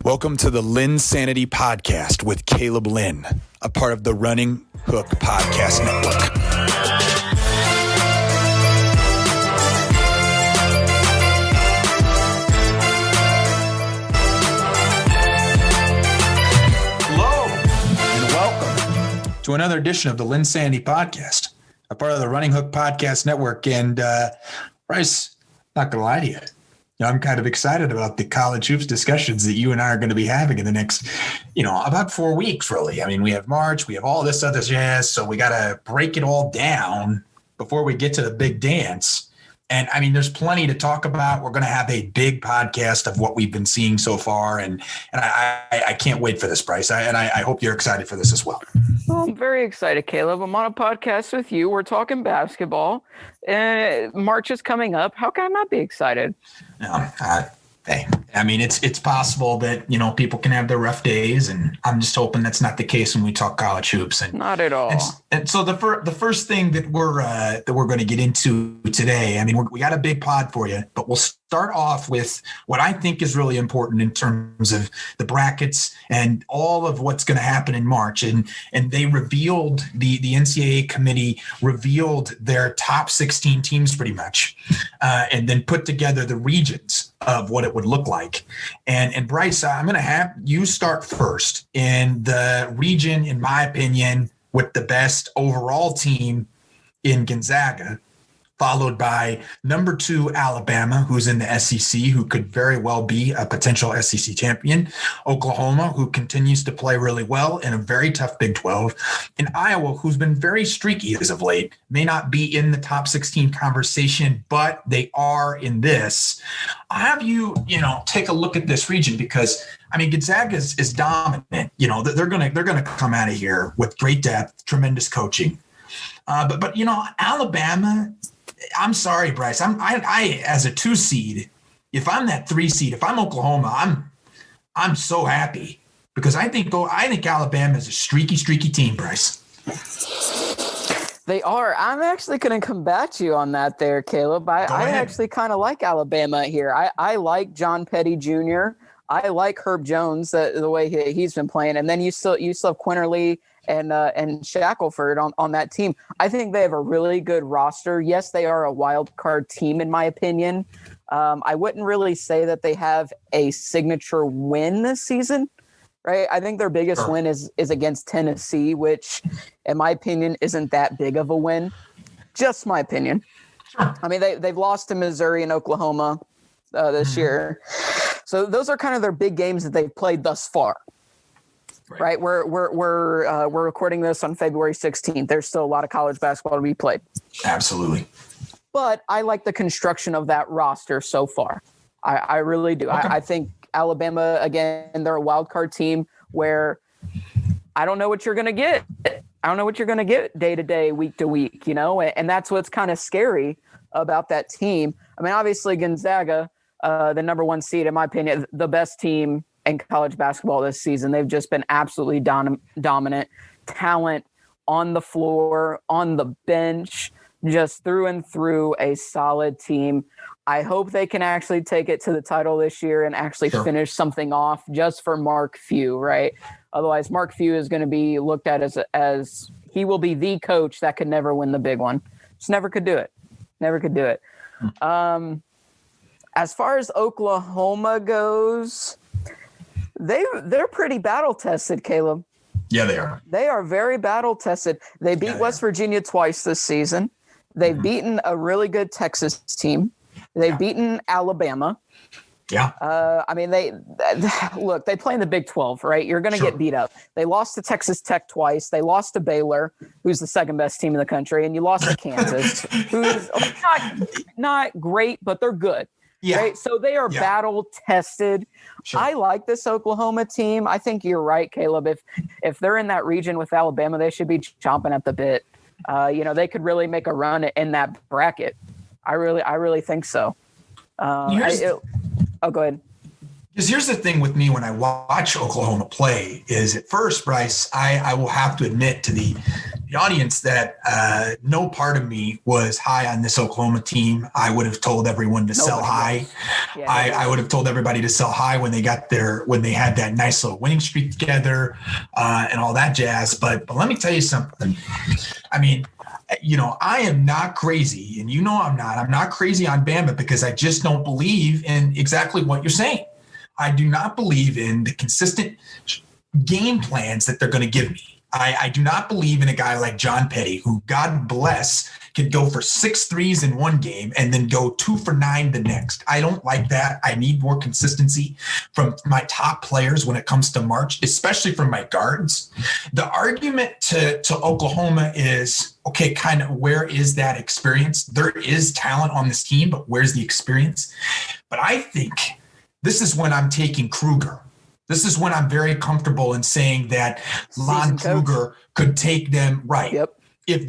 Welcome to the LynnSanity podcast with Caleb Lynn, a part of the Running Hook Podcast Network. Hello, and welcome to another edition of the LynnSanity podcast, a part of the Running Hook Podcast Network. And Bryce, not going to lie to you, I'm kind of excited about the college hoops discussions that you and I are going to be having in the next, about 4 weeks, really. I mean, we have March, we have all this other jazz, so we got to break it all down before we get to the big dance. And I mean, there's plenty to talk about. We're going to have a big podcast of what we've been seeing so far. And I can't wait for this, Bryce. I hope you're excited for this as well. Well, I'm very excited, Caleb. I'm on a podcast with you. We're talking basketball. March is coming up. How can I not be excited? Hey, I mean, it's possible that, people can have their rough days, and I'm just hoping that's not the case when we talk college hoops. And not at all. And so the first thing that we're going to get into today, I mean, we got a big pod for you, but we'll start off with what I think is really important in terms of the brackets and all of what's going to happen in March. And they revealed, the NCAA committee revealed their top 16 teams pretty much, and then put together the regions of what it would look like. And Bryce, I'm going to have you start first in the region, in my opinion, with the best overall team in Gonzaga, followed by number 2, Alabama, who's in the SEC, who could very well be a potential SEC champion, Oklahoma, who continues to play really well in a very tough Big 12, and Iowa, who's been very streaky as of late, may not be in the top 16 conversation, but they are in this. I'll have you, take a look at this region because, I mean, Gonzaga is dominant. They're gonna come out of here with great depth, tremendous coaching. But Alabama, I'm sorry, Bryce. I as a 2 seed, if I'm that 3 seed, if I'm Oklahoma, I'm so happy because I think Alabama is a streaky team, Bryce. They are. I'm actually going to combat you on that there, Caleb. I actually kind of like Alabama here. I like John Petty Jr. I like Herb Jones, the way he's been playing. And then you still have Quinterly and Shackelford on that team. I think they have a really good roster. Yes, they are a wild card team, in my opinion. I wouldn't really say that they have a signature win this season, right? I think their biggest win is against Tennessee, which, in my opinion, isn't that big of a win. Just my opinion. I mean, they've lost to Missouri and Oklahoma this year. So those are kind of their big games that they've played thus far. Right. We're recording this on February 16th. There's still a lot of college basketball to be played. Absolutely. But I like the construction of that roster so far. I really do. Okay. I think Alabama, again, they're a wild card team where I don't know what you're going to get. I don't know what you're going to get day to day, week to week, and that's what's kind of scary about that team. I mean, obviously Gonzaga, the number 1 seed, in my opinion, the best team in college basketball this season. They've just been absolutely dominant. Talent on the floor, on the bench, just through and through a solid team. I hope they can actually take it to the title this year and actually finish something off just for Mark Few, right? Otherwise, Mark Few is going to be looked at as he will be the coach that could never win the big one. Just never could do it. Never could do it. As far as Oklahoma goes, they're pretty battle tested, Caleb. Yeah, they are. They are very battle tested. They beat West Virginia twice this season. They've beaten a really good Texas team. They've beaten Alabama. Yeah. I mean, they play in the Big 12, right? You're going to get beat up. They lost to Texas Tech twice. They lost to Baylor, who's the second best team in the country, and you lost to Kansas, who's not great, but they're good. Yeah. Right? So they are battle tested. Sure. I like this Oklahoma team. I think you're right, Caleb. If they're in that region with Alabama, they should be chomping at the bit. They could really make a run in that bracket. I really think so. Go ahead. Because here's the thing with me when I watch Oklahoma play is at first, Bryce, I will have to admit to the the audience that no part of me was high on this Oklahoma team. I would have told everyone to sell high. Yeah, I would have told everybody to sell high when they had that nice little winning streak together and all that jazz. But let me tell you something. I mean, I am not crazy, and I'm not. I'm not crazy on Bama because I just don't believe in exactly what you're saying. I do not believe in the consistent game plans that they're going to give me. I do not believe in a guy like John Petty, who, God bless, can go for 6 threes in one game and then go 2 for 9 the next. I don't like that. I need more consistency from my top players when it comes to March, especially from my guards. The argument to Oklahoma is, okay, kind of where is that experience? There is talent on this team, but where's the experience? But I think this is when I'm taking Kruger. This is when I'm very comfortable in saying that Lon Kruger could take them right. Yep. If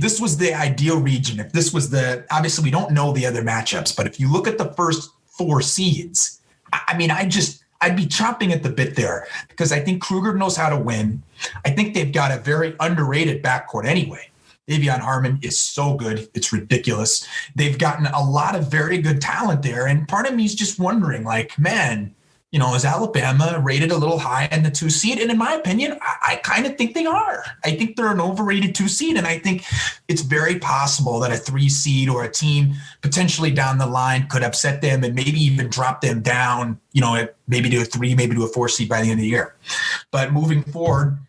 this was the ideal region, if this was obviously we don't know the other matchups, but if you look at the first 4 seeds, I mean, I'd be chomping at the bit there because I think Kruger knows how to win. I think they've got a very underrated backcourt anyway. Davion Harmon is so good. It's ridiculous. They've gotten a lot of very good talent there. And part of me is just wondering, like, man, is Alabama rated a little high in the 2 seed? And in my opinion, I kind of think they are. I think they're an overrated 2 seed. And I think it's very possible that a 3 seed or a team potentially down the line could upset them and maybe even drop them down, maybe to a 3, maybe to a 4 seed by the end of the year. But moving forward,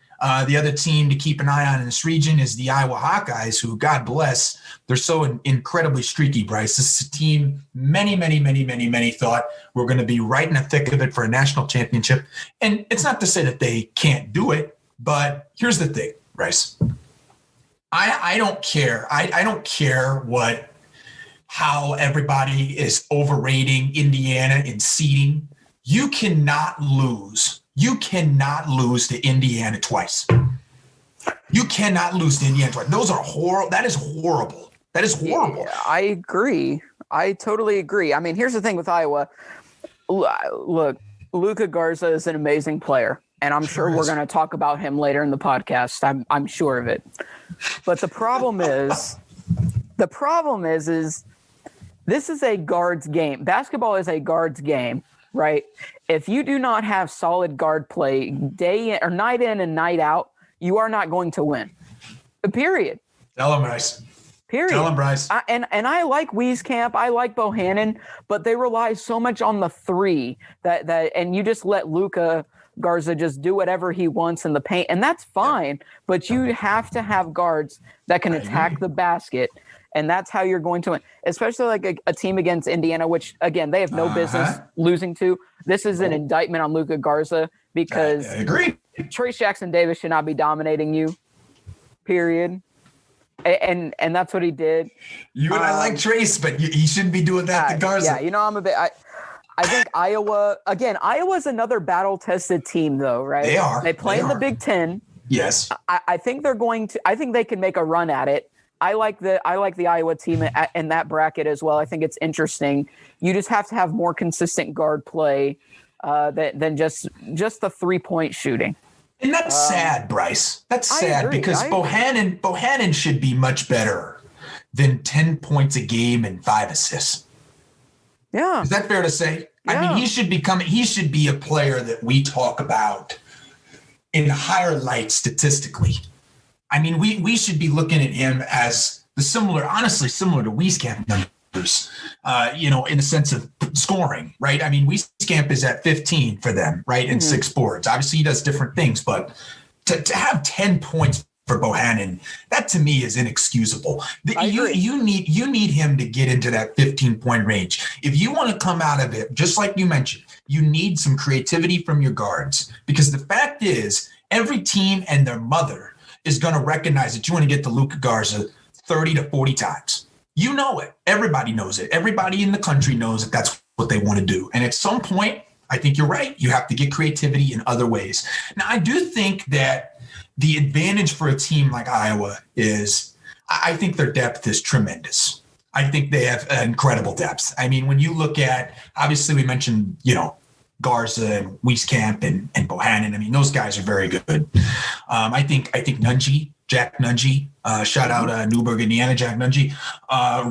the other team to keep an eye on in this region is the Iowa Hawkeyes, who, God bless, they're so incredibly streaky, Bryce. This is a team many thought we're going to be right in the thick of it for a national championship. And it's not to say that they can't do it, but here's the thing, Bryce. I don't care. I don't care how everybody is overrating Indiana in seeding. You cannot lose. You cannot lose to Indiana twice. You cannot lose to Indiana twice. Those are horrible. That is horrible. That is horrible. Yeah, I agree. I totally agree. I mean, here's the thing with Iowa. Look, Luka Garza is an amazing player, and I'm sure we're going to talk about him later in the podcast. I'm sure of it. But the problem is this is a guards game. Basketball is a guards game, right? If you do not have solid guard play day in or night in and night out, you are not going to win. Period. Tell him, Bryce. Period. Tell him, Bryce. And I like Wieskamp. I like Bohannon, but they rely so much on the 3 that and you just let Luka Garza just do whatever he wants in the paint, and that's fine. But you have to have guards that can attack the basket. And that's how you're going to win, especially like a team against Indiana, which, again, they have no business losing to. This is an indictment on Luka Garza because I agree. Trace Jackson-Davis should not be dominating you, period. And that's what he did. You and I like Trace, but he shouldn't be doing that to Garza. Yeah, I'm a bit – I think Iowa – again, Iowa's another battle-tested team, though, right? They are. They play in the Big Ten. Yes. I think they're going to – I think they can make a run at it. I like the Iowa team in that bracket as well. I think it's interesting. You just have to have more consistent guard play than just the 3-point shooting. And that's sad, Bryce. That's sad because Bohannon should be much better than 10 points a game and 5 assists. Yeah. Is that fair to say? Yeah. I mean, he should be a player that we talk about in higher light statistically. I mean, we should be looking at him as similar to Wieskamp numbers, in the sense of scoring, right? I mean, Wieskamp is at 15 for them, right? And 6 boards. Obviously, he does different things, but to have 10 points for Bohannon, that to me is inexcusable. You need him to get into that 15-point range. If you want to come out of it, just like you mentioned, you need some creativity from your guards, because the fact is every team and their mother is going to recognize that you want to get to Luka Garza 30 to 40 times. You know it. Everybody knows it. Everybody in the country knows that that's what they want to do. And at some point, I think you're right. You have to get creativity in other ways. Now, I do think that the advantage for a team like Iowa is I think their depth is tremendous. I think they have incredible depth. I mean, when you look at, obviously we mentioned, Garza and Wieskamp and Bohannon. I mean, those guys are very good. I think Nunji Jack Nungy. Shout out Newburgh, Indiana, Jack Nungy.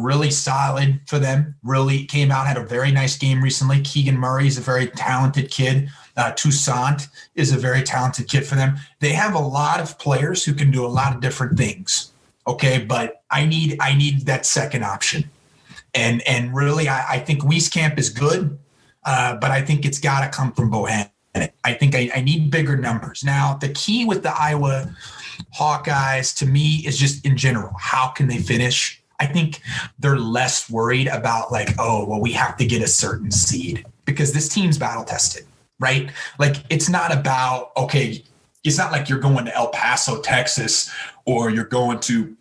Really solid for them. Really came out, had a very nice game recently. Keegan Murray is a very talented kid. Toussaint is a very talented kid for them. They have a lot of players who can do a lot of different things. Okay, but I need that second option. And really, I think Wieskamp is good, but I think it's got to come from Bohannon. I think I need bigger numbers. Now, the key with the Iowa Hawkeyes to me is just in general, how can they finish? I think they're less worried about we have to get a certain seed because this team's battle tested, right? Like it's not about, it's not like you're going to El Paso, Texas, or you're going to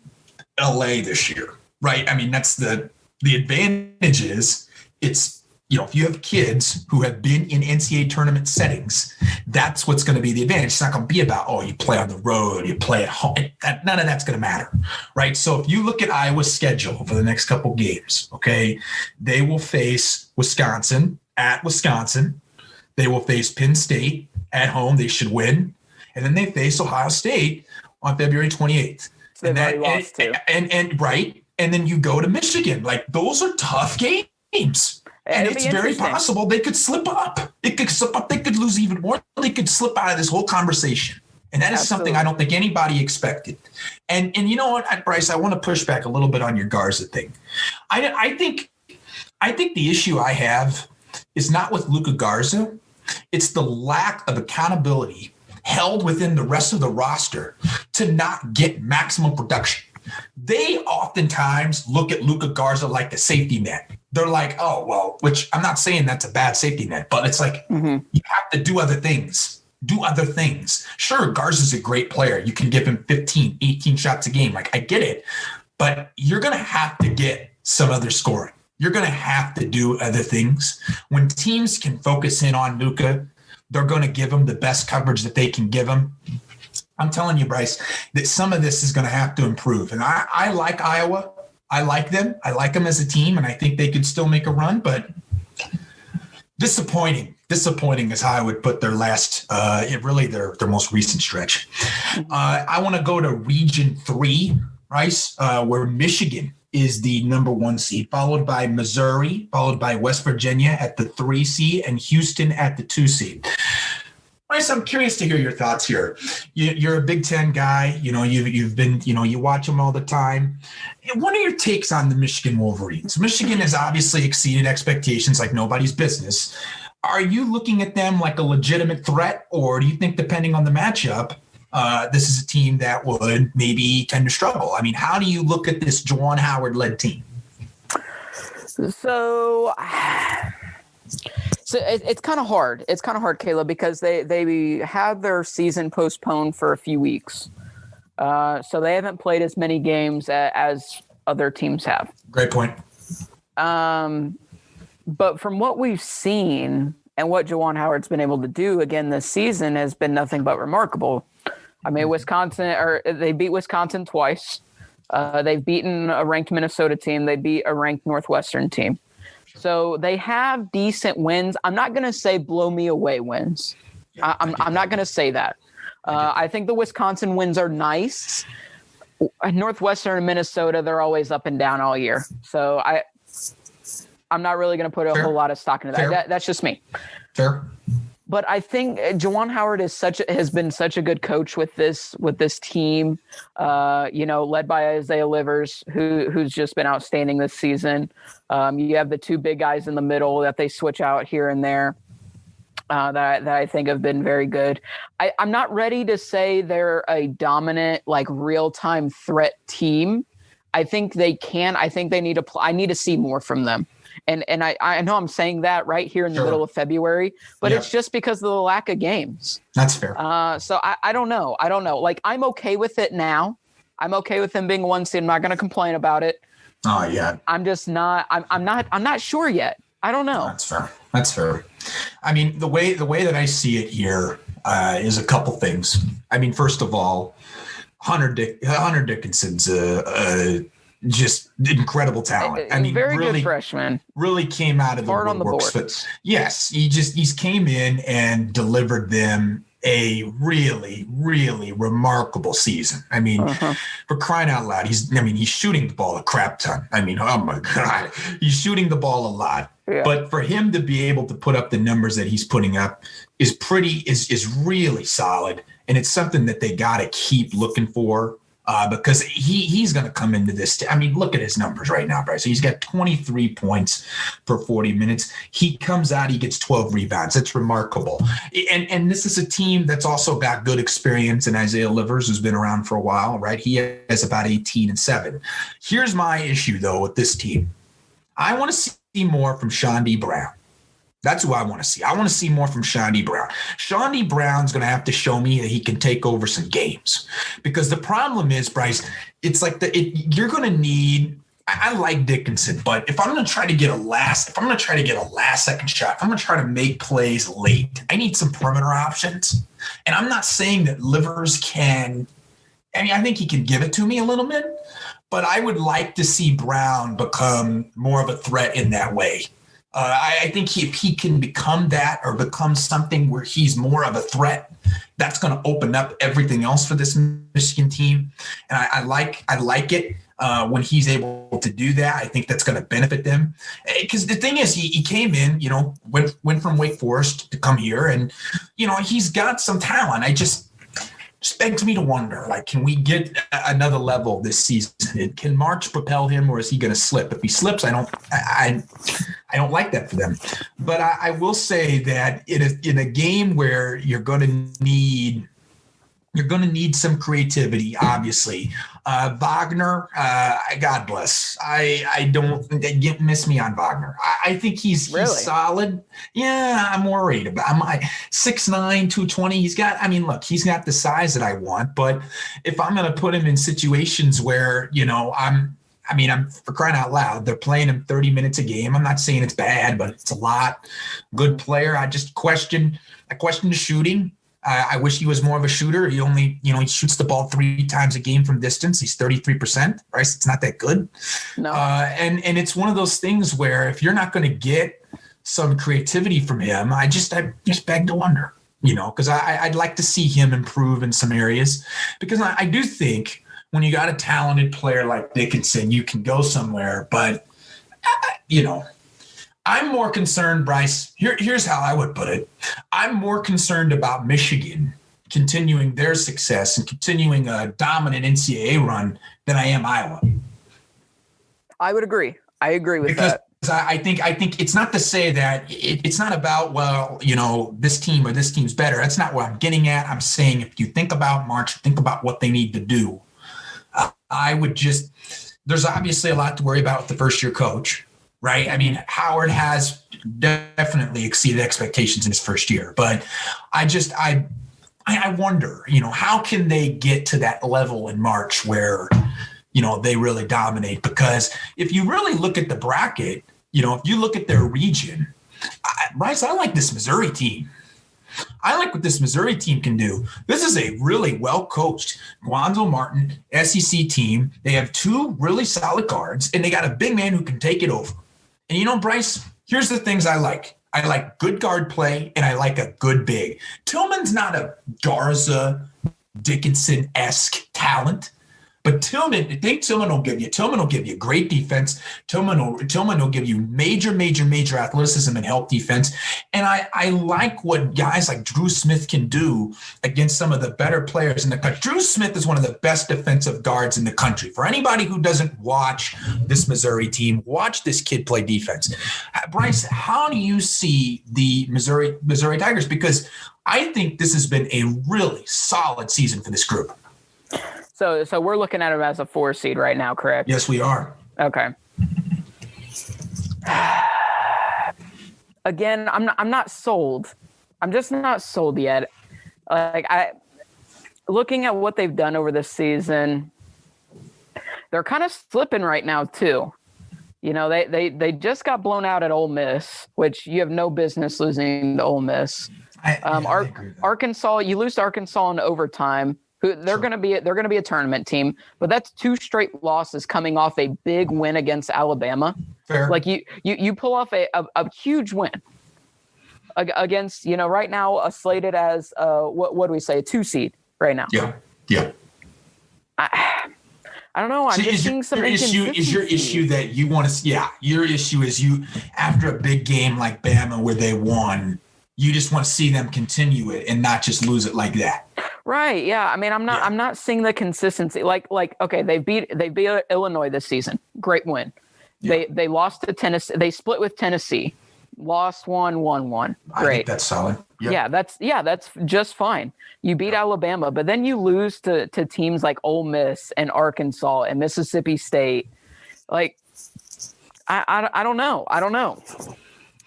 LA this year, right? I mean, that's the advantage is it's, if you have kids who have been in NCAA tournament settings, that's what's going to be the advantage. It's not going to be about, you play on the road, you play at home. None of that's going to matter, right? So if you look at Iowa's schedule for the next couple games, they will face Wisconsin at Wisconsin. They will face Penn State at home. They should win. And then they face Ohio State on February 28th. So lost too. And right. And then you go to Michigan. Like those are tough games. And it's very possible they could slip up. They could lose even more. They could slip out of this whole conversation. And that is something I don't think anybody expected. And you know what, Bryce, I want to push back a little bit on your Garza thing. I think the issue I have is not with Luka Garza. It's the lack of accountability held within the rest of the roster to not get maximum production. They oftentimes look at Luka Garza like a safety net. They're like, which I'm not saying that's a bad safety net, but it's like you have to do other things. Sure, Garza's a great player. You can give him 15, 18 shots a game. Like I get it, but you're going to have to get some other scoring. You're going to have to do other things. When teams can focus in on Luka, they're going to give him the best coverage that they can give him. I'm telling you, Bryce, that some of this is going to have to improve. And I like Iowa. I like them. I like them as a team, and I think they could still make a run. But disappointing is how I would put their last, their most recent stretch. I want to go to Region 3, Bryce, where Michigan is the number 1 seed, followed by Missouri, followed by West Virginia at the 3 seed, and Houston at the 2 seed. Bryce, I'm curious to hear your thoughts here. You're a Big Ten guy. You've been, you watch them all the time. What are your takes on the Michigan Wolverines? Michigan has obviously exceeded expectations like nobody's business. Are you looking at them like a legitimate threat, or do you think, depending on the matchup, this is a team that would maybe tend to struggle? I mean, how do you look at this Juwan Howard-led team? So it's kind of hard. It's kind of hard, Caleb, because they had their season postponed for a few weeks. So they haven't played as many games as other teams have. Great point. But from what we've seen and what Juwan Howard's been able to do again this season has been nothing but remarkable. I mean, they beat Wisconsin twice. They've beaten a ranked Minnesota team. They beat a ranked Northwestern team. So they have decent wins. I'm not going to say blow me away wins. Yeah, I'm not going to say that. I think the Wisconsin wins are nice. Northwestern and Minnesota, they're always up and down all year. So I'm not really going to put a whole lot of stock into that. That's just me. Fair. But I think Juwan Howard has been such a good coach with this team, led by Isaiah Livers, who's just been outstanding this season. You have the 2 big guys in the middle that they switch out here and there that I think have been very good. I'm not ready to say they're a dominant, like real-time threat team. I think they can. I think they need to I need to see more from them. And I know I'm saying that right here in the middle of February, but it's just because of the lack of games. That's fair. So I don't know. Like, I'm okay with it now. I'm okay with them being 1 seed. I'm not going to complain about it. Oh yeah. I'm just not. I'm not sure yet. I don't know. That's fair. I mean, the way that I see it here is a couple things. I mean, first of all, Hunter Dickinson's just incredible talent. I mean, very really good freshman. Really came out of the woodworks. But yes, he came in and delivered them a really, really remarkable season. I mean, for crying out loud, he's shooting the ball a crap ton. I mean, oh my God, he's shooting the ball a lot. Yeah. But for him to be able to put up the numbers that he's putting up is really solid. And it's something that they got to keep looking for. Because he's going to come into this. I mean, look at his numbers right now, Bryce. So he's got 23 points per 40 minutes. He comes out, he gets 12 rebounds. That's remarkable. And this is a team that's also got good experience in Isaiah Livers, who's been around for a while, right? He has about 18-7. Here's my issue, though, with this team. I want to see more from Sean D. Brown. That's who I want to see. I want to see more from Sean D. Brown. Sean D. Brown's going to have to show me that he can take over some games, because the problem is, Bryce, it's like you're going to need. I like Dickinson, but if I'm going to try to get a last second shot, if I'm going to try to make plays late, I need some perimeter options. And I'm not saying that Livers can. I mean, I think he can give it to me a little bit, but I would like to see Brown become more of a threat in that way. I think if he can become that, or become something where he's more of a threat, that's going to open up everything else for this Michigan team. And I like it when he's able to do that. I think that's going to benefit them. Because the thing is, he came in, went from Wake Forest to come here, and, he's got some talent. I just begs me to wonder, like, can we get another level this season? Can March propel him, or is he going to slip? If he slips, I don't like that for them. But I will say that in a game where you're going to need some creativity, obviously. Wagner, God bless. I don't miss me on Wagner. I think he's solid. Yeah, I'm worried about him. 6'9", 220. He's got the size that I want. But if I'm going to put him in situations where, I'm for crying out loud, they're playing him 30 minutes a game. I'm not saying it's bad, but it's a lot. Good player. I question the shooting. I wish he was more of a shooter. He only, he shoots the ball 3 times a game from distance. He's 33%. Right? It's not that good. No. And it's one of those things where if you're not going to get some creativity from him, I just beg to wonder, because I'd like to see him improve in some areas, because I do think when you got a talented player like Dickinson, you can go somewhere. But, I'm more concerned, Bryce. Here's how I would put it. I'm more concerned about Michigan continuing their success and continuing a dominant NCAA run than I am Iowa. I would agree. I agree with that. I think it's not to say that it's not about, this team or this team's better. That's not what I'm getting at. I'm saying if you think about March, think about what they need to do. There's obviously a lot to worry about with the first-year coach. Right. I mean, Howard has definitely exceeded expectations in his first year, but I wonder, how can they get to that level in March where, they really dominate? Because if you really look at the bracket, if you look at their region, Bryce, I like this Missouri team. I like what this Missouri team can do. This is a really well-coached Gonzo Martin SEC team. They have 2 really solid guards, and they got a big man who can take it over. And Bryce, here's the things I like. I like good guard play, and I like a good big. Tillman's not a Garza, Dickinson-esque talent, but Tillman will give you great defense. Tillman will give you major athleticism and help defense. And I like what guys like Drew Smith can do against some of the better players in the country. Drew Smith is one of the best defensive guards in the country. For anybody who doesn't watch this Missouri team, watch this kid play defense. Bryce, how do you see the Missouri Tigers? Because I think this has been a really solid season for this group. So we're looking at him as a 4 seed right now, correct? Yes, we are. Okay. Again, I'm not sold. I'm just not sold yet. Looking at what they've done over this season, they're kind of slipping right now too. They just got blown out at Ole Miss, which you have no business losing to Ole Miss. I agree with that. Arkansas, you lose to Arkansas in overtime. They're going to be a tournament team, but that's 2 straight losses coming off a big win against Alabama. Fair. Like you pull off a huge win against, right now slated as what do we say, a 2 seed right now. Yeah. I don't know. I'm just seeing some inconsistency. Is your issue that you want to? Yeah, your issue is you after a big game like Bama where they won, you just want to see them continue it and not just lose it like that. Right. Yeah. I mean, I'm not seeing the consistency. Like okay, they beat Illinois this season. Great win. Yeah. They lost to Tennessee. They split with Tennessee. Lost 1-1. Great. I think that's solid. Yep. Yeah, that's just fine. You beat Alabama, but then you lose to teams like Ole Miss and Arkansas and Mississippi State. Like, I don't know. I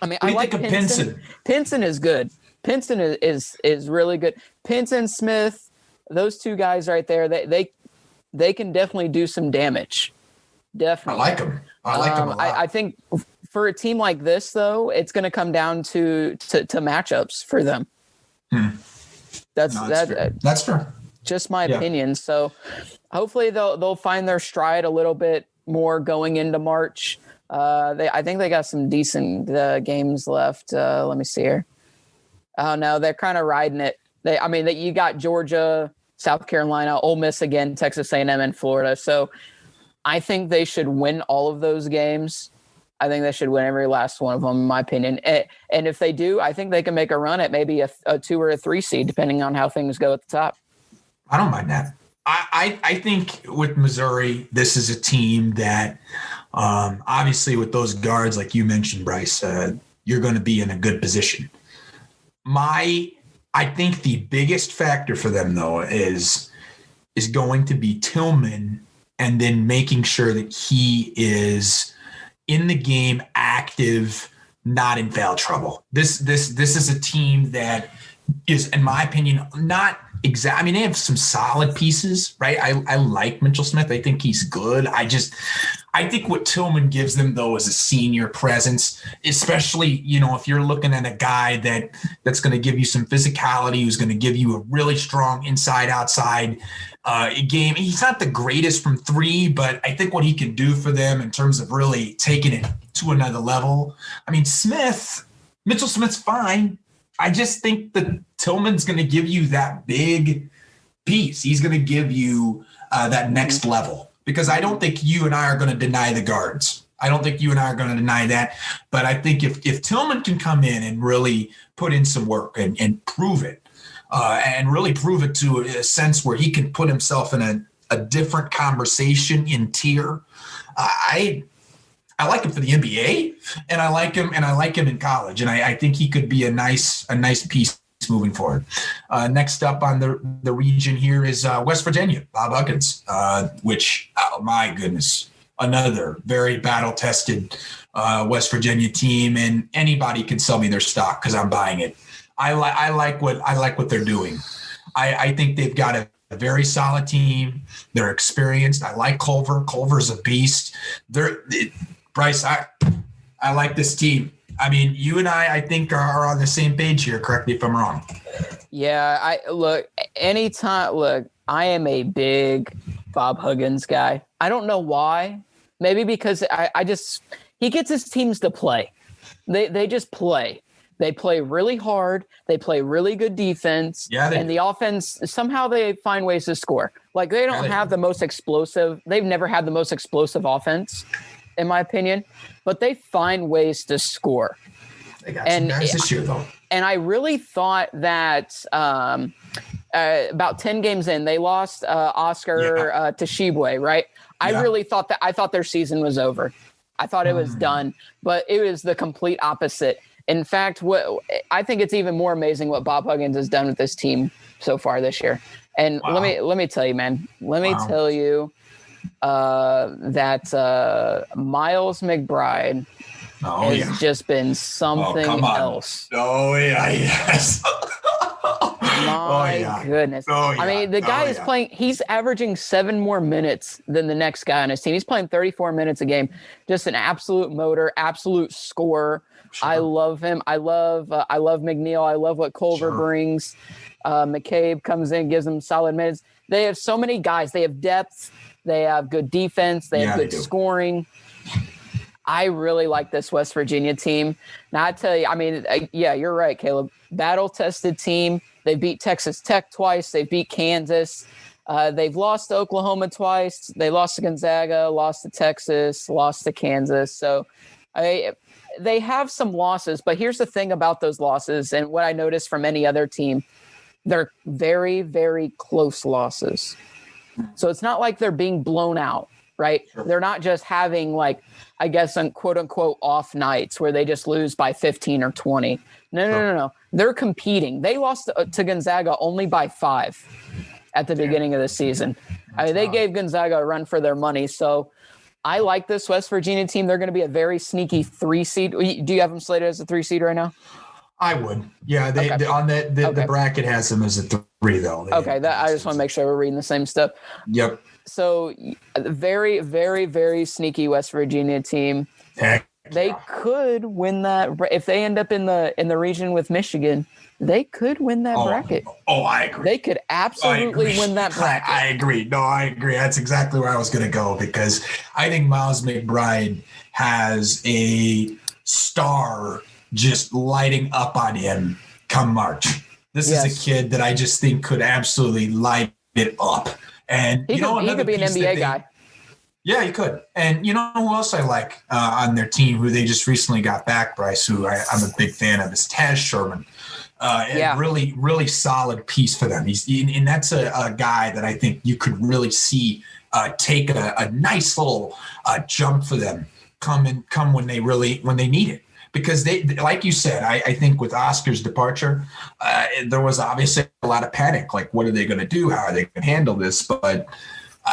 mean, I like Pinson. Pinson is good. Pinson is really good. Pinson, Smith, those two guys right there, they can definitely do some damage. Definitely. I like them. I like them a lot. I think for a team like this, though, it's going to come down to matchups for them. That's fair. Just my opinion. So hopefully they'll find their stride a little bit more going into March. I think they got some decent games left. Let me see here. Oh no, they're kind of riding it. You got Georgia, South Carolina, Ole Miss again, Texas A&M, and Florida. So I think they should win all of those games. I think they should win every last one of them, in my opinion. And if they do, I think they can make a run at maybe a 2 or a 3 seed, depending on how things go at the top. I don't mind that. I think with Missouri, this is a team that obviously with those guards, like you mentioned, Bryce, you're going to be in a good position. I think the biggest factor for them, though, is going to be Tillman, and then making sure that he is in the game, active, not in foul trouble. This is a team that is, in my opinion, not exact. I mean, they have some solid pieces, right? I like Mitchell Smith. I think he's good. I think what Tillman gives them, though, is a senior presence, especially, if you're looking at a guy that's going to give you some physicality, who's going to give you a really strong inside-outside game. He's not the greatest from 3, but I think what he can do for them in terms of really taking it to another level. I mean, Mitchell Smith's fine. I just think that Tillman's going to give you that big piece. He's going to give you that next level. Because I don't think you and I are going to deny the guards. I don't think you and I are going to deny that. But I think if Tillman can come in and really put in some work and prove it, and really prove it to a sense where he can put himself in a different conversation in tier, I like him for the NBA, and I like him in college, and I think he could be a nice piece moving forward. Next up on the region here is West Virginia, Bob Huggins, which, oh my goodness, another very battle-tested West Virginia team, and anybody can sell me their stock because I'm buying it. I like what they're doing. I think they've got a very solid team. They're experienced. I like Culver. Culver's a beast. Bryce, I like this team. I mean, you and I think, are on the same page here. Correct me if I'm wrong. Yeah, I am a big Bob Huggins guy. I don't know why. Maybe because he gets his teams to play. They just play. They play really hard. They play really good defense. Yeah, and the offense, somehow they find ways to score. Like, they don't have the most explosive. They've never had the most explosive offense, in my opinion, but they find ways to score. They got some guys this year, though. And I really thought that about 10 games in, they lost Oscar to Shibwe, right? I really thought I thought their season was over. I thought it was done, but it was the complete opposite. In fact, I think it's even more amazing what Bob Huggins has done with this team so far this year. And let me tell you, man. Let me tell you that Miles McBride has just been something else. Oh yeah, yes. My goodness. I mean, the guy is playing. He's averaging 7 more minutes than the next guy on his team. He's playing 34 minutes a game. Just an absolute motor, absolute scorer. Sure. I love him. I love McNeil. I love what Culver brings. McCabe comes in, gives them solid minutes. They have so many guys. They have depth. They have good defense. They have good scoring. I really like this West Virginia team. Now, I tell you, I mean, yeah, you're right, Caleb. Battle-tested team. They beat Texas Tech twice. They beat Kansas. They've lost to Oklahoma twice. They lost to Gonzaga, lost to Texas, lost to Kansas. So they have some losses. But here's the thing about those losses, and what I noticed from any other team, they're very, very close losses. So it's not like they're being blown out. Right. Sure. They're not just having like, I guess, quote unquote off nights where they just lose by 15 or 20. No. They're competing. They lost to Gonzaga only by 5 at the beginning of the season. They gave Gonzaga a run for their money. So I like this West Virginia team. They're going to be a very sneaky 3 seed. Do you have them slated as a 3 seed right now? I would. Yeah. The bracket has them as a 3 though. I just want to make sure we're reading the same stuff. Yep. So very, very, very sneaky West Virginia team. Heck. They could win that if they end up in the region with Michigan. They could win that bracket. Oh, I agree. They could absolutely win that bracket. I agree. No, I agree. That's exactly where I was going to go because I think Miles McBride has a star just lighting up on him come March. This is a kid that I just think could absolutely light it up. And he could be an NBA guy. Yeah, he could. And you know who else I like on their team, who they just recently got back, Bryce, who I'm a big fan of, is Taz Sherman. Really, really solid piece for them. And that's a guy that I think you could really see take a nice little jump for them come when they need it. Because they, like you said, I think with Oscar's departure, there was obviously a lot of panic. Like, what are they going to do? How are they going to handle this? But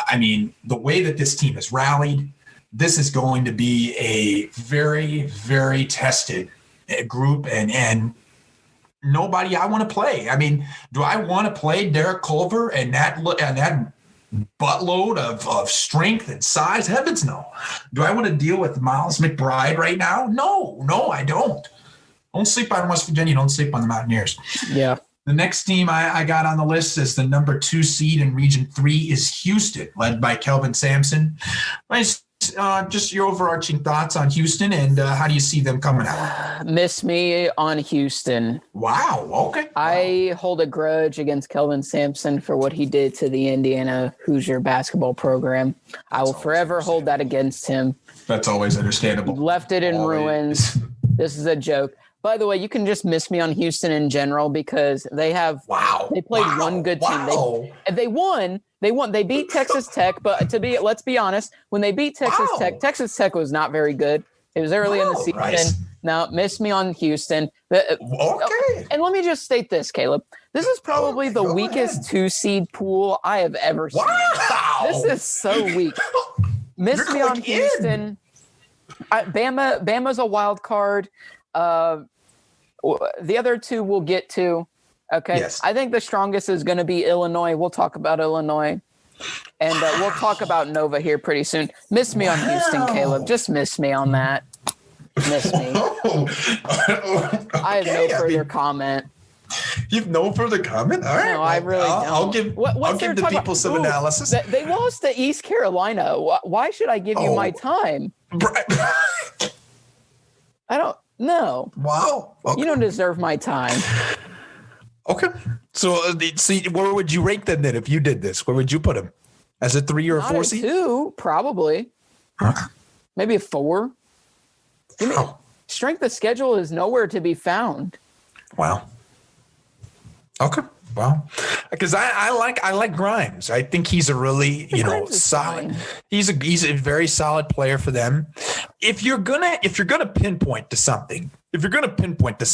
I mean, the way that this team has rallied, this is going to be a very, very tested group, and nobody I want to play. I mean, do I want to play Derek Culver and that buttload of strength and size? Heavens no. Do I want to deal with Miles McBride right now? No, I don't. Don't sleep on West Virginia. Don't sleep on the Mountaineers. Yeah. The next team I got on the list as the number 2 seed in Region 3 is Houston, led by Kelvin Sampson. Just your overarching thoughts on Houston and how do you see them coming out? Miss me on Houston. Wow. Okay. I hold a grudge against Kelvin Sampson for what he did to the Indiana Hoosier basketball program. I will forever hold that against him. That's always understandable. Left it in ruins. This is a joke. By the way, you can just miss me on Houston in general because they played one good team. They won. They beat Texas Tech, but let's be honest, when they beat Texas Tech was not very good. It was early in the season. Bryce. Now, miss me on Houston. Okay. And let me just state this, Caleb. This is probably the weakest 2 seed pool I have ever seen. Wow. This is so weak. Miss me on Houston. Bama's a wild card. The other 2 we'll get to. Okay. Yes. I think the strongest is going to be Illinois. We'll talk about Illinois. And we'll talk about Nova here pretty soon. Miss me on Houston, Caleb. Just miss me on that. Miss me. I have no further comment. You have no further comment? All right. No, I really don't. I'll give the people some analysis. They lost to East Carolina. Why should I give you my time? I don't know. Wow. Okay. You don't deserve my time. Okay. So, where would you rank them then if you did this? Where would you put them? As a 3 or a 4 seed? 2, probably. Huh? Maybe a 4. Strength of schedule is nowhere to be found. Wow. Okay. Well, because I like Grimes. I think he's a really solid. He's a very solid player for them. If you're gonna pinpoint to something, you're gonna pinpoint to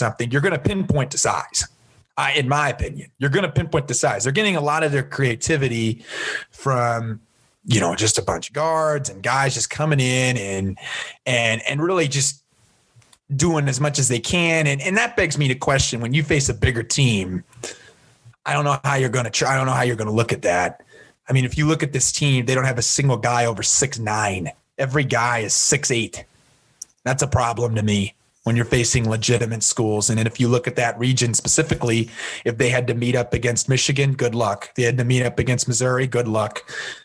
size. In my opinion, you're gonna pinpoint the size. They're getting a lot of their creativity from just a bunch of guards and guys just coming in and really just doing as much as they can. And that begs me to question, when you face a bigger team, I don't know how you're going to try. I don't know how you're going to look at that. I mean, if you look at this team, they don't have a single guy over 6'9". Every guy is 6'8". That's a problem to me when you're facing legitimate schools. And then if you look at that region specifically, if they had to meet up against Michigan, good luck. If they had to meet up against Missouri, good luck.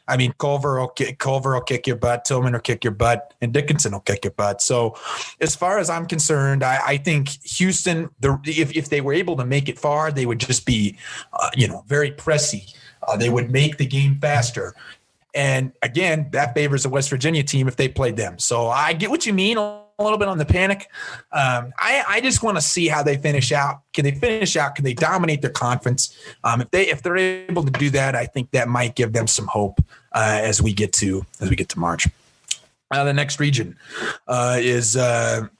I mean, Culver will kick your butt, Tillman will kick your butt, and Dickinson will kick your butt. So as far as I'm concerned, I think Houston, if they were able to make it far, they would just be, very pressy. They would make the game faster. And again, that favors a West Virginia team if they played them. So I get what you mean a little bit on the panic. I just want to see how they finish out. Can they finish out? Can they dominate their conference? If they're able to do that, I think that might give them some hope as we get to March. The next region is,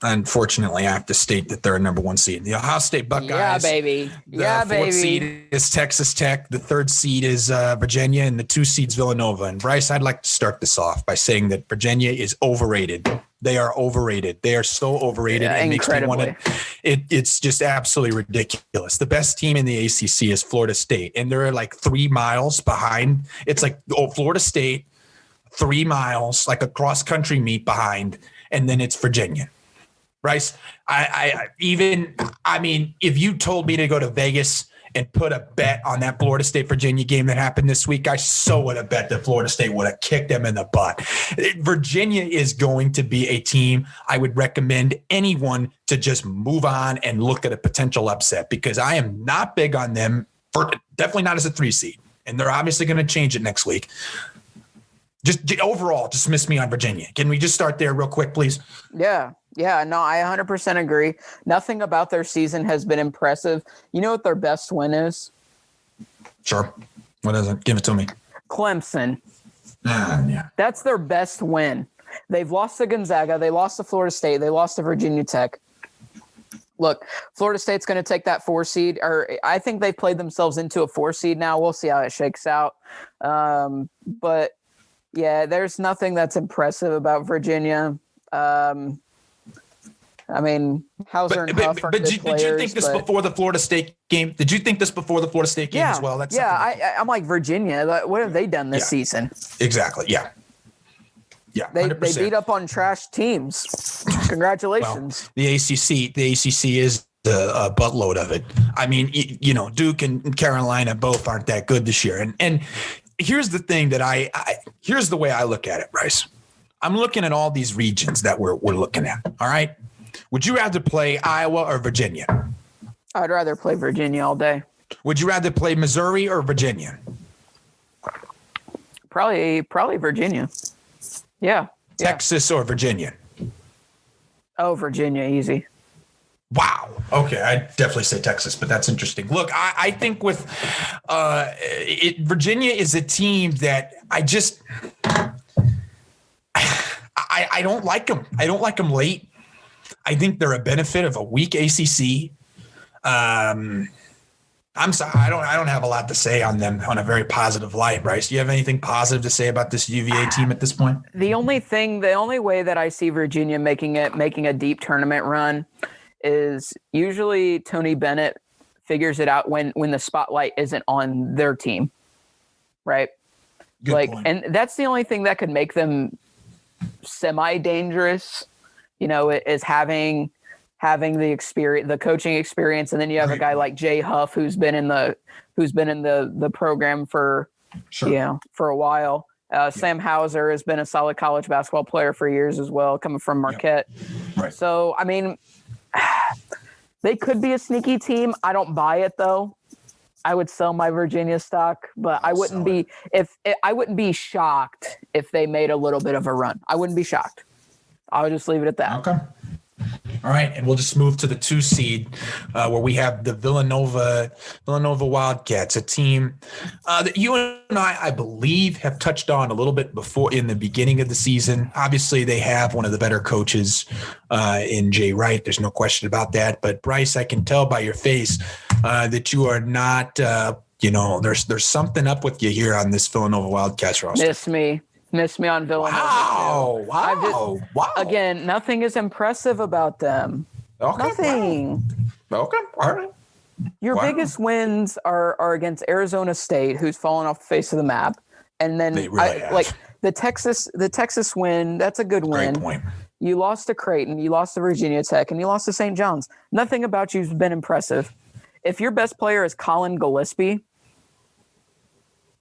unfortunately, I have to state that they're a number 1 seed. The Ohio State Buckeyes. Yeah, baby. The fourth seed is Texas Tech. The third seed is Virginia, and the 2 seeds Villanova. And Bryce, I'd like to start this off by saying that Virginia is overrated. They are overrated. They are so overrated. Yeah, incredibly. It's just absolutely ridiculous. The best team in the ACC is Florida State, and they're like 3 miles behind. It's like Florida State, 3 miles, like a cross-country meet behind, and then it's Virginia. Bryce, if you told me to go to Vegas and put a bet on that Florida State-Virginia game that happened this week, I so would have bet that Florida State would have kicked them in the butt. Virginia is going to be a team I would recommend anyone to just move on and look at a potential upset, because I am not big on them, definitely not as a 3 seed, and they're obviously going to change it next week. Just overall, dismiss me on Virginia. Can we just start there real quick, please? Yeah. No, I 100% agree. Nothing about their season has been impressive. You know what their best win is? Sure. What is it? Give it to me. Clemson. Yeah. That's their best win. They've lost to Gonzaga. They lost to Florida State. They lost to Virginia Tech. Look, Florida State's going to take that 4 seed, or I think they've played themselves into a 4 seed now. We'll see how it shakes out. But yeah, there's nothing that's impressive about Virginia. Hauser and Huff are good players. Did you think this before the Florida State game? Did you think this before the Florida State game as well? I'm like, Virginia, what have they done this season? Exactly, yeah. Yeah, they beat up on trash teams. Congratulations. Well, the ACC is a buttload of it. I mean, Duke and Carolina both aren't that good this year. And here's the thing that here's the way I look at it, Bryce. I'm looking at all these regions that we're looking at. All right. Would you rather play Iowa or Virginia? I'd rather play Virginia all day. Would you rather play Missouri or Virginia? Probably Virginia. Yeah. Texas or Virginia? Oh, Virginia, easy. Wow. Okay, I'd definitely say Texas, but that's interesting. Look, I think with Virginia is a team that I don't like them. I don't like them late. I think they're a benefit of a weak ACC. I'm sorry, I don't have a lot to say on them on a very positive light, Bryce. Do you have anything positive to say about this UVA team at this point? The only way that I see Virginia making a deep tournament run is usually Tony Bennett figures it out when the spotlight isn't on their team, right? Good point. And that's the only thing that could make them semi-dangerous, is having the experience, the coaching experience, and then you have a guy like Jay Huff who's been in the program for for a while. Sam Hauser has been a solid college basketball player for years as well, coming from Marquette. Right. So they could be a sneaky team. I don't buy it though. I would sell my Virginia stock, but I wouldn't be shocked if they made a little bit of a run. I wouldn't be shocked. I would just leave it at that. Okay. All right, and we'll just move to the 2 seed where we have the Villanova Wildcats, a team that you and I believe, have touched on a little bit before in the beginning of the season. Obviously, they have one of the better coaches in Jay Wright. There's no question about that. But Bryce, I can tell by your face that you are not. There's something up with you here on this Villanova Wildcats roster. Miss me on Villanova. Wow. Again, nothing is impressive about them. Okay. Nothing. Wow. Okay. All right. Your biggest wins are against Arizona State, who's fallen off the face of the map. And then they really have. the Texas win, that's a good win. Great point. You lost to Creighton, you lost to Virginia Tech, and you lost to St. John's. Nothing about you's been impressive. If your best player is Colin Gillespie,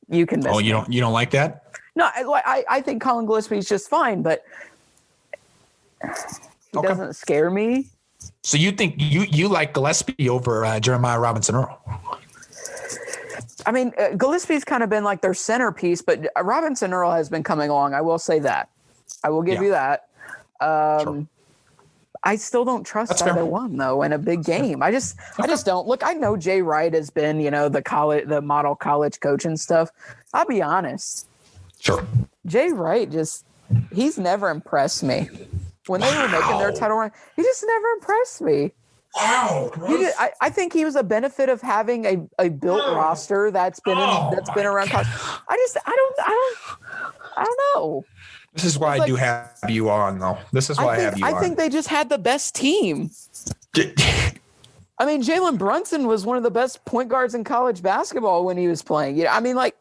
you can miss me. You don't like that? No, I think Colin Gillespie is just fine, but he doesn't scare me. So you think you like Gillespie over Jeremiah Robinson Earl? I mean, Gillespie's kind of been like their centerpiece, but Robinson Earl has been coming along. I will say that. I will give you that. Sure. I still don't trust either one though in a big game. I just don't. Look, I know Jay Wright has been, the model college coach and stuff. I'll be honest. Sure. Jay Wright he's never impressed me. When they were making their title run, he just never impressed me. Wow. I think he was a benefit of having a built roster that's been around college. I don't know. This is why I do have you on, though. This is why I have you on. I think they just had the best team. I mean, Jalen Brunson was one of the best point guards in college basketball when he was playing. I mean, I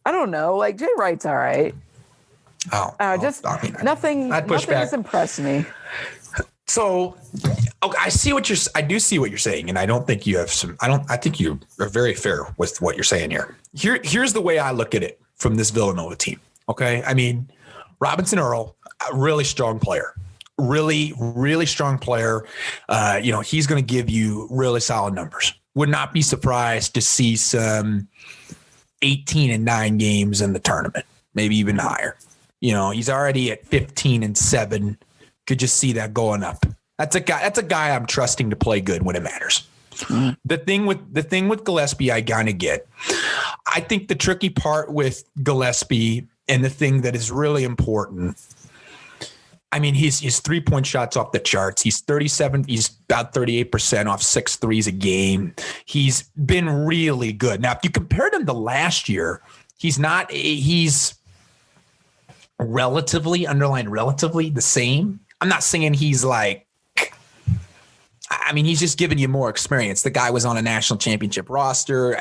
don't know. Like, Jay Wright's all right. Nothing has impressed me. So, okay, I do see what you're saying, and I don't think you have I think you are very fair with what you're saying here. Here's the way I look at it from this Villanova team. Okay. I mean, Robinson Earl, a really strong player, really, really strong player. He's going to give you really solid numbers. Would not be surprised to see some 18-9 games in the tournament, maybe even higher. He's already at 15-7. Could just see that going up. That's a guy I'm trusting to play good when it matters. Mm. The thing with Gillespie, I kind of get. I think the tricky part with Gillespie and the thing that is really important, I mean, his 3-point shots off the charts. He's 37. He's about 38% off 6 threes a game. He's been really good. Now, if you compared him to last year, he's relatively the same. I'm not saying he's like, I mean, he's just giving you more experience. The guy was on a national championship roster.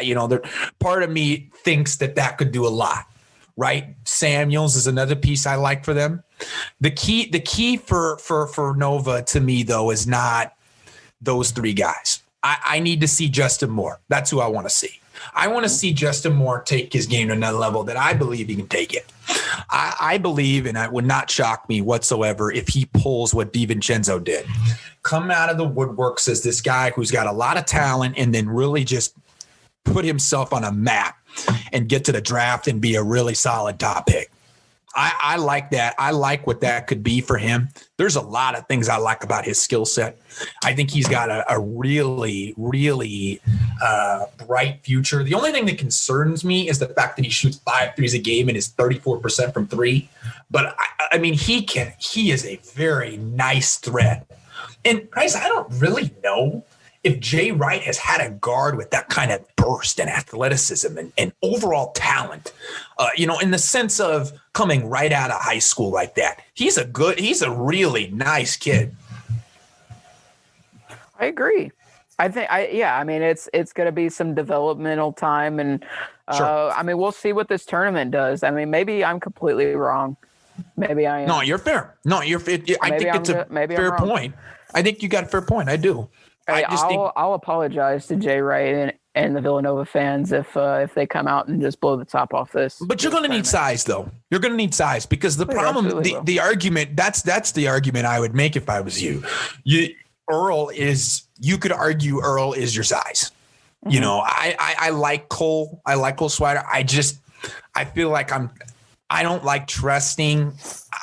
Part of me thinks that could do a lot, right? Samuels is another piece I like for them. The key for Nova to me, though, is not those 3 guys. I need to see Justin Moore. That's who I want to see. I want to see Justin Moore take his game to another level that I believe he can take it. I believe, and it would not shock me whatsoever if he pulls what DiVincenzo did. Come out of the woodworks as this guy who's got a lot of talent and then really just put himself on a map and get to the draft and be a really solid top pick. I like that. I like what that could be for him. There's a lot of things I like about his skill set. I think he's got a really, really bright future. The only thing that concerns me is the fact that he shoots 5 threes a game and is 34% from 3. But I mean, he is a very nice threat. And Bryce, I don't really know if Jay Wright has had a guard with that kind of burst and athleticism and overall talent, in the sense of coming right out of high school like that. He's a really nice kid. I agree. I mean, it's going to be some developmental time, and sure. I mean, we'll see what this tournament does. I mean, maybe I'm completely wrong. Maybe I am. No, you're fair. No, I think it's a fair point. I think you got a fair point. I do. I'll apologize to Jay Wright and the Villanova fans if they come out and just blow the top off this. But you're going to need size, though. You're going to need size because the problem, the argument, that's the argument I would make if I was you. You could argue Earl is your size. Mm-hmm. I like Cole. I like Cole Swider. I feel like I don't like trusting.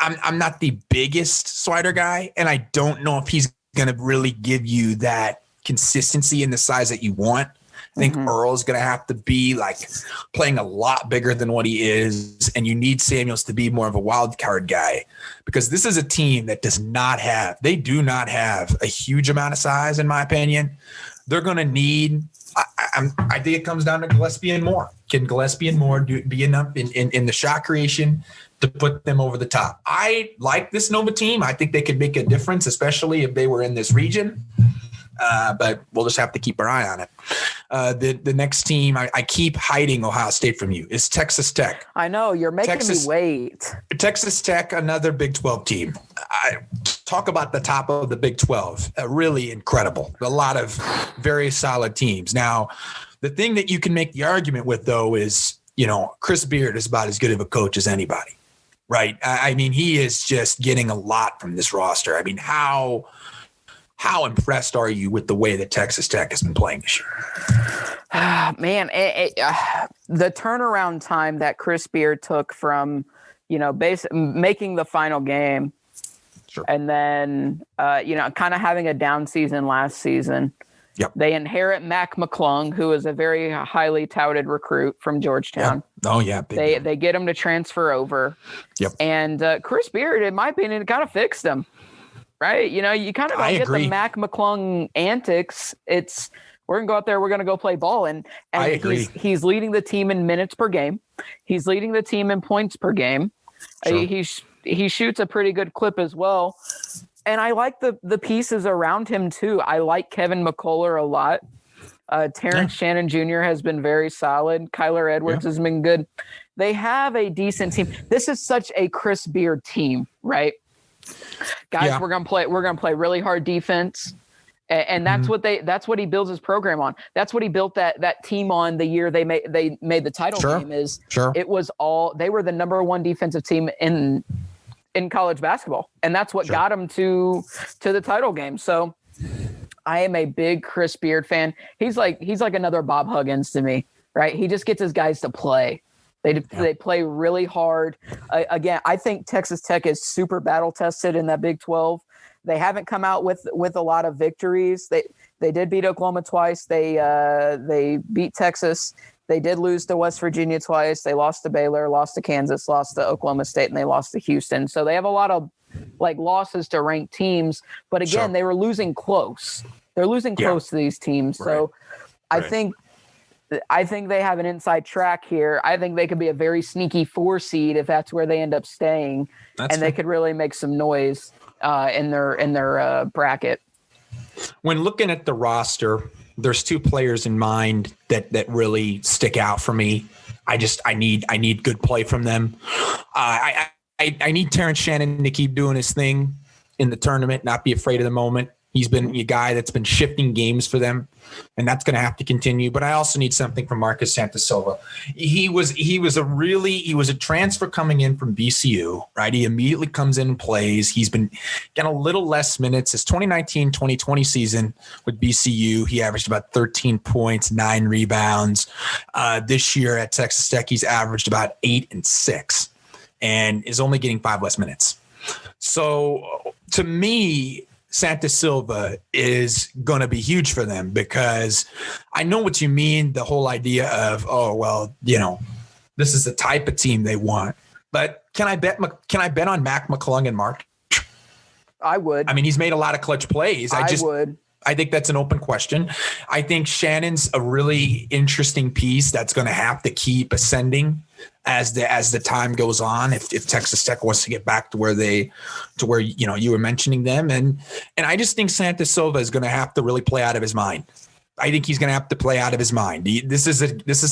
I'm not the biggest Swider guy, and I don't know if he's going to really give you that consistency in the size that you want. I think Earl's going to have to be like playing a lot bigger than what he is. And you need Samuels to be more of a wild card guy because this is a team that they do not have a huge amount of size, in my opinion. They're going to need, I think it comes down to Gillespie and Moore. Can Gillespie and Moore be enough in the shot creation to put them over the top? I like this Nova team. I think they could make a difference, especially if they were in this region. But we'll just have to keep our eye on it. The next team, I keep hiding Ohio State from you, is Texas Tech. I know. You're making me wait. Texas Tech, another Big 12 team. talk about the top of the Big 12. Really incredible. A lot of very solid teams. Now, the thing that you can make the argument with, though, is, Chris Beard is about as good of a coach as anybody, right? I mean, he is just getting a lot from this roster. I mean, how impressed are you with the way that Texas Tech has been playing this year? Man, the turnaround time that Chris Beard took from, making the final game, sure, and then, kind of having a down season last season. Yep. They inherit Mac McClung, who is a very highly touted recruit from Georgetown. Yep. Oh, yeah. They get him to transfer over. Yep. And Chris Beard, in my opinion, kind of fixed him. Right? You kind of don't get the Mac McClung antics. It's we're gonna go out there, we're gonna go play ball, and I agree. He's leading the team in minutes per game. He's leading the team in points per game. Sure. He shoots a pretty good clip as well. And I like the pieces around him too. I like Kevin McCullough a lot. Terrence Shannon Jr. has been very solid. Kyler Edwards has been good. They have a decent team. This is such a Chris Beard team, right? Guys, we're gonna play really hard defense. And that's what he builds his program on. That's what he built that team on the year they made the title game. It was they were the number one defensive team in college basketball, and that's what got him to the title game. So I am a big Chris Beard fan. He's like another Bob Huggins to me, right? He just gets his guys to play. They play really hard. Again, I think Texas Tech is super battle tested in that Big 12. They haven't come out with a lot of victories. They did beat Oklahoma twice. They beat Texas. They did lose to West Virginia twice. They lost to Baylor, lost to Kansas, lost to Oklahoma State, and they lost to Houston. So they have a lot of losses to ranked teams. But again, they were losing close. They're losing close to these teams. Right. So I think they have an inside track here. I think they could be a very sneaky 4 seed if that's where they end up staying, they could really make some noise in their bracket. When looking at the roster, there's 2 players in mind that really stick out for me. I need good play from them. I need Terrence Shannon to keep doing his thing in the tournament, not be afraid of the moment. He's been a guy that's been shifting games for them, and that's going to have to continue. But I also need something from Marcus Santasilva. He was a transfer coming in from BCU, right? He immediately comes in and plays. He's been getting a little less minutes. His 2019-2020 season with BCU, he averaged about 13 points, 9 rebounds. This year at Texas Tech, he's averaged about 8 and 6, and is only getting 5 less minutes. So to me, Santasilva is going to be huge for them, because I know what you mean. The whole idea of, this is the type of team they want. But can I bet on Mac McClung in March? I would. I mean, he's made a lot of clutch plays. I would. I think that's an open question. I think Shannon's a really interesting piece that's going to have to keep ascending as the time goes on. If Texas Tech wants to get back to where you were mentioning them, and I just think Santasilva is going to have to really play out of his mind. I think he's going to have to play out of his mind. This is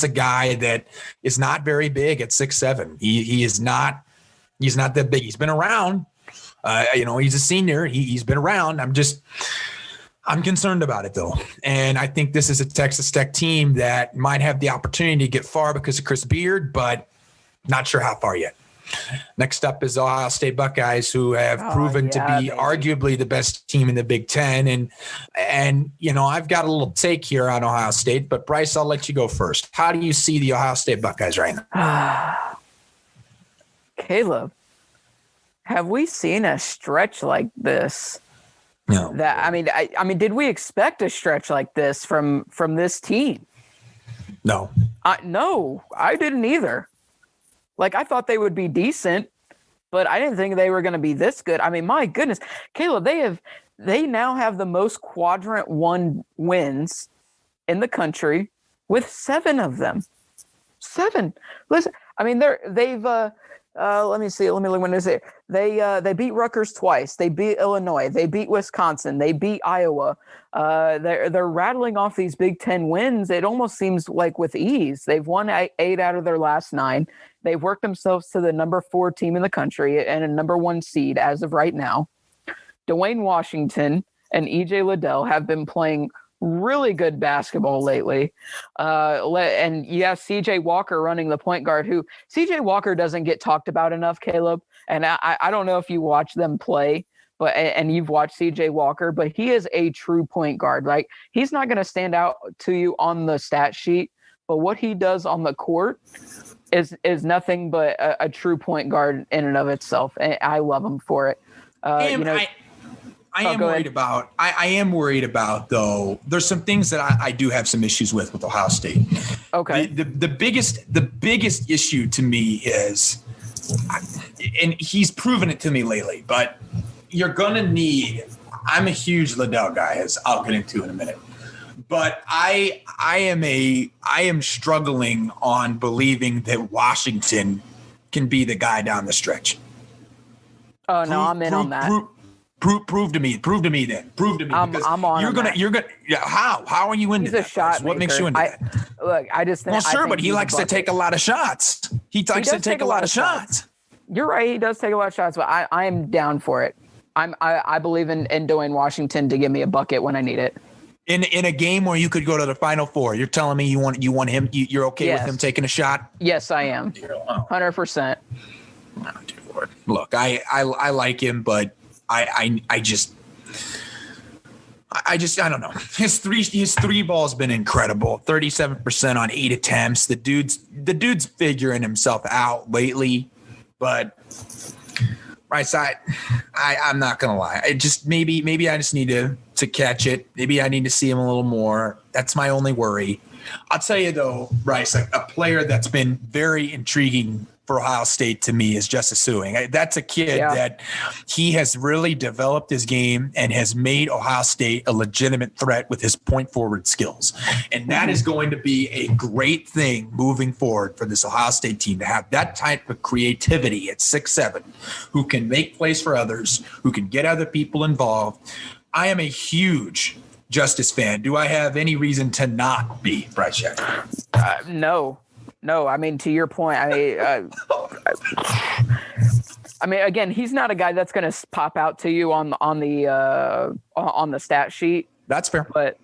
a guy that is not very big at 6'7". He's not that big. He's been around. He's a senior. He's been around. I'm concerned about it, though. And I think this is a Texas Tech team that might have the opportunity to get far because of Chris Beard, but not sure how far yet. Next up is Ohio State Buckeyes, who have proven to be arguably the best team in the Big Ten. And I've got a little take here on Ohio State, but Bryce, I'll let you go first. How do you see the Ohio State Buckeyes right now? Caleb, have we seen a stretch like this? No. I mean, did we expect a stretch like this from this team? No. No, I didn't either. I thought they would be decent, but I didn't think they were going to be this good. I mean, my goodness, Caleb, they now have the most quadrant 1 wins in the country with 7 of them. 7. Listen, I mean, Let me see. Let me look when is it. They beat Rutgers twice. They beat Illinois. They beat Wisconsin. They beat Iowa. They're rattling off these Big Ten wins. It almost seems like with ease. They've won 8 out of their last 9. They've worked themselves to the number 4 team in the country and a number 1 seed as of right now. Dwayne Washington and EJ Liddell have been playing really good basketball lately. And you have CJ Walker running the point guard, who CJ Walker doesn't get talked about enough, Caleb. And I don't know if you watch them play, and you've watched CJ Walker, but he is a true point guard. Like, he's not going to stand out to you on the stat sheet, but what he does on the court is nothing but a true point guard in and of itself. And I love him for it. I am worried about, though, there's some things that I do have some issues with Ohio State. Okay. The biggest issue to me is, and he's proven it to me lately, but you're going to need, I'm a huge Liddell guy, as I'll get into in a minute. But I am struggling on believing that Washington can be the guy down the stretch. Oh, no, I'm in on that. Prove to me then. Prove to me. I'm on. You're gonna. Yeah, how are you into that? He's a shot What makes you into that? Look, I just think. Well, sure, but he likes to take a lot of shots. He likes to take a lot of shots. You're right. He does take a lot of shots, but I am down for it. I believe in Dwayne Washington to give me a bucket when I need it. In a game where you could go to the Final Four, you're telling me you want him. You're okay with him taking a shot? Yes, I am. 100%. Oh, dear Lord. Look, I like him, but I don't know. His three ball's been incredible. 37% on 8 attempts. The dude's figuring himself out lately, but right side, I'm not gonna lie. I just maybe I just need to catch it. Maybe I need to see him a little more. That's my only worry. I'll tell you though, Bryce, a player that's been very intriguing for Ohio State to me is Justice Sueing. That's a kid that he has really developed his game and has made Ohio State a legitimate threat with his point forward skills. And that is going to be a great thing moving forward for this Ohio State team, to have that type of creativity at 6'7", who can make plays for others, who can get other people involved. I am a huge Justice fan. Do I have any reason to not be, Bryce Shadday? No, I mean, to your point, I mean, again, he's not a guy that's going to pop out to you on the stat sheet. That's fair. But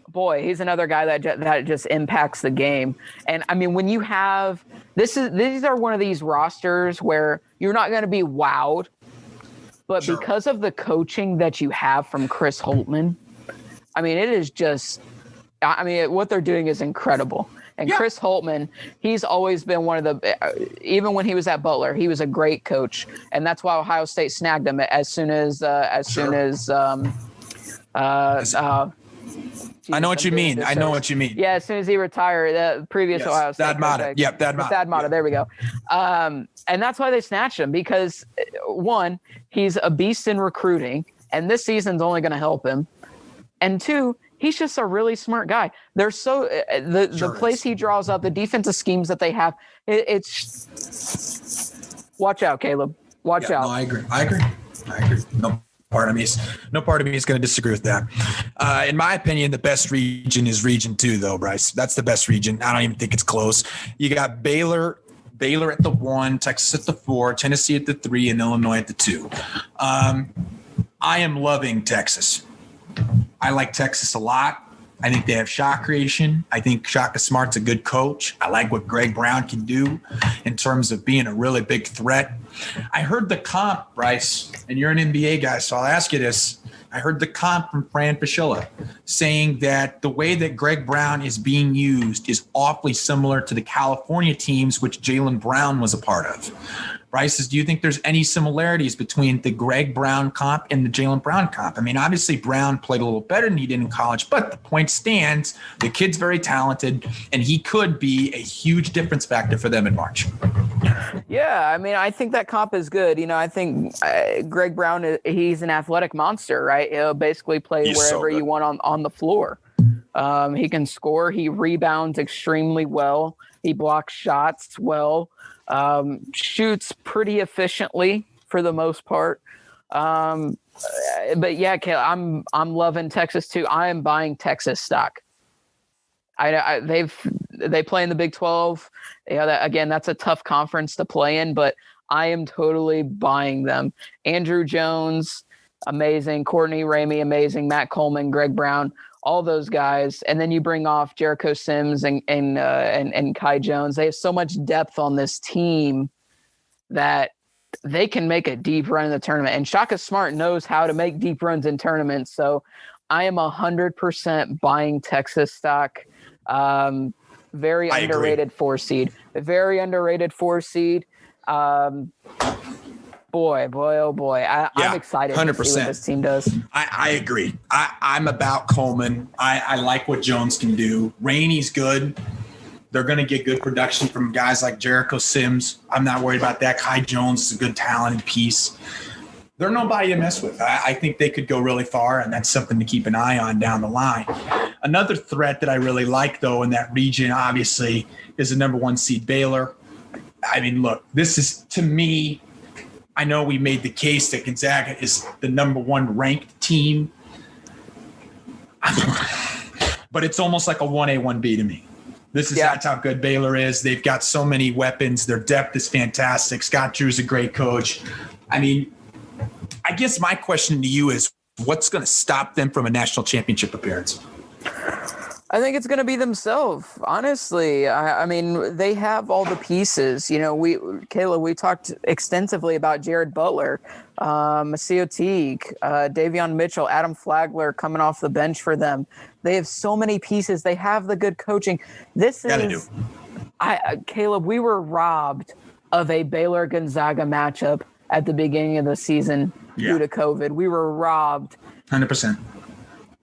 boy, he's another guy that just impacts the game. And I mean, when you have these are one of these rosters where you're not going to be wowed, but sure, because of the coaching that you have from Chris Holtmann, I mean, it is just, I mean, what they're doing is incredible. And Chris Holtmann, he's always been one of the, even when he was at Butler, he was a great coach. And that's why Ohio State snagged him as soon as I know what you mean. Yeah, as soon as he retired, the previous Ohio State. Thad Matta. There we go. And that's why they snatched him, because one, he's a beast in recruiting, and this season's only going to help him. And two, he's just a really smart guy. They're so the plays he draws up, the defensive schemes that they have. It's watch out, Caleb. Watch out. No, I agree. No part of me is going to disagree with that. In my opinion, the best region is Region 2, though, Bryce. That's the best region. I don't even think it's close. You got Baylor at the 1, Texas at the 4, Tennessee at the 3, and Illinois at the 2. I am loving Texas. I like Texas a lot. I think they have shot creation. I think Shaka Smart's a good coach. I like what Greg Brown can do in terms of being a really big threat. I heard the comp, Bryce, and you're an NBA guy, so I'll ask you this. I heard the comp from Fran Fraschilla saying that the way that Greg Brown is being used is awfully similar to the California teams, which Jaylen Brown was a part of. Bryce, do you think there's any similarities between the Greg Brown comp and the Jaylen Brown comp? I mean, obviously Brown played a little better than he did in college, but the point stands. The kid's very talented, and he could be a huge difference factor for them in March. Yeah, I mean, I think that comp is good. You know, I think Greg Brown, he's an athletic monster, right? He'll basically play wherever you want on the floor. He can score. He rebounds extremely well. He blocks shots well, shoots pretty efficiently for the most part. But yeah, Caleb, I'm loving Texas too. I am buying Texas stock. They play in the Big 12. Yeah, that's a tough conference to play in, but I am totally buying them. Andrew Jones, amazing. Courtney Ramey, amazing. Matt Coleman, Greg Brown, all those guys, and then you bring off Jericho Sims and Kai Jones. They have so much depth on this team that they can make a deep run in the tournament. And Shaka Smart knows how to make deep runs in tournaments. So I am 100% buying Texas stock. Very underrated 4 seed. A very underrated 4 seed. Boy, oh boy. I'm excited 100%. To see what this team does. I agree. I'm about Coleman. I like what Jones can do. Rainey's good. They're going to get good production from guys like Jericho Sims. I'm not worried about that. Kai Jones is a good talented piece. They're nobody to mess with. I think they could go really far, and that's something to keep an eye on down the line. Another threat that I really like, though, in that region, obviously, is the number 1 seed Baylor. I mean, look, this is, to me, I know we made the case that Gonzaga is the number 1 ranked team, but it's almost like a 1A, 1B to me. That's how good Baylor is. They've got so many weapons. Their depth is fantastic. Scott Drew's a great coach. I mean, I guess my question to you is, what's going to stop them from a national championship appearance? I think it's going to be themselves, honestly. I mean, they have all the pieces. You know, Kayla, we talked extensively about Jared Butler, Maseo Teague, Davion Mitchell, Adam Flagler coming off the bench for them. They have so many pieces. They have the good coaching. Caleb, we were robbed of a Baylor Gonzaga matchup at the beginning of the season due to COVID. We were robbed. 100%.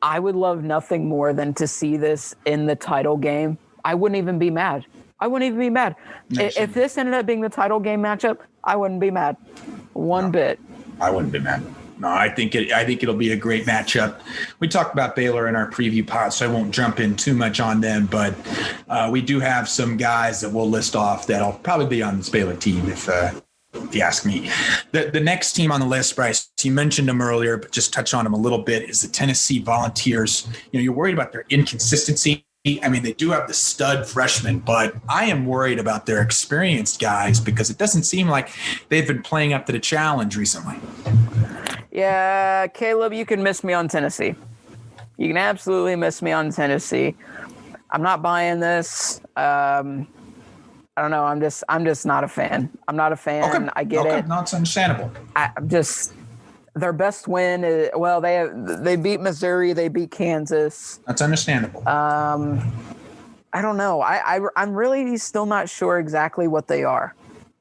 I would love nothing more than to see this in the title game. I wouldn't even be mad. If this ended up being the title game matchup, I wouldn't be mad one bit. I wouldn't be mad. No, I think it'll be a great matchup. We talked about Baylor in our preview pod, so I won't jump in too much on them, but we do have some guys that we'll list off that'll probably be on this Baylor team if you ask me. The next team on the list, Bryce, you mentioned them earlier, but just touch on them a little bit, is the Tennessee Volunteers. You know, you're worried about their inconsistency. I mean, they do have the stud freshmen, but I am worried about their experienced guys because it doesn't seem like they've been playing up to the challenge recently. Yeah, Caleb, you can miss me on Tennessee. You can absolutely miss me on Tennessee. I'm not buying this. I don't know. I'm just not a fan. I'm not a fan. Okay. I get it. No, it's understandable. I'm just, their best win is, they beat Missouri. They beat Kansas. That's understandable. I don't know. I'm really still not sure exactly what they are.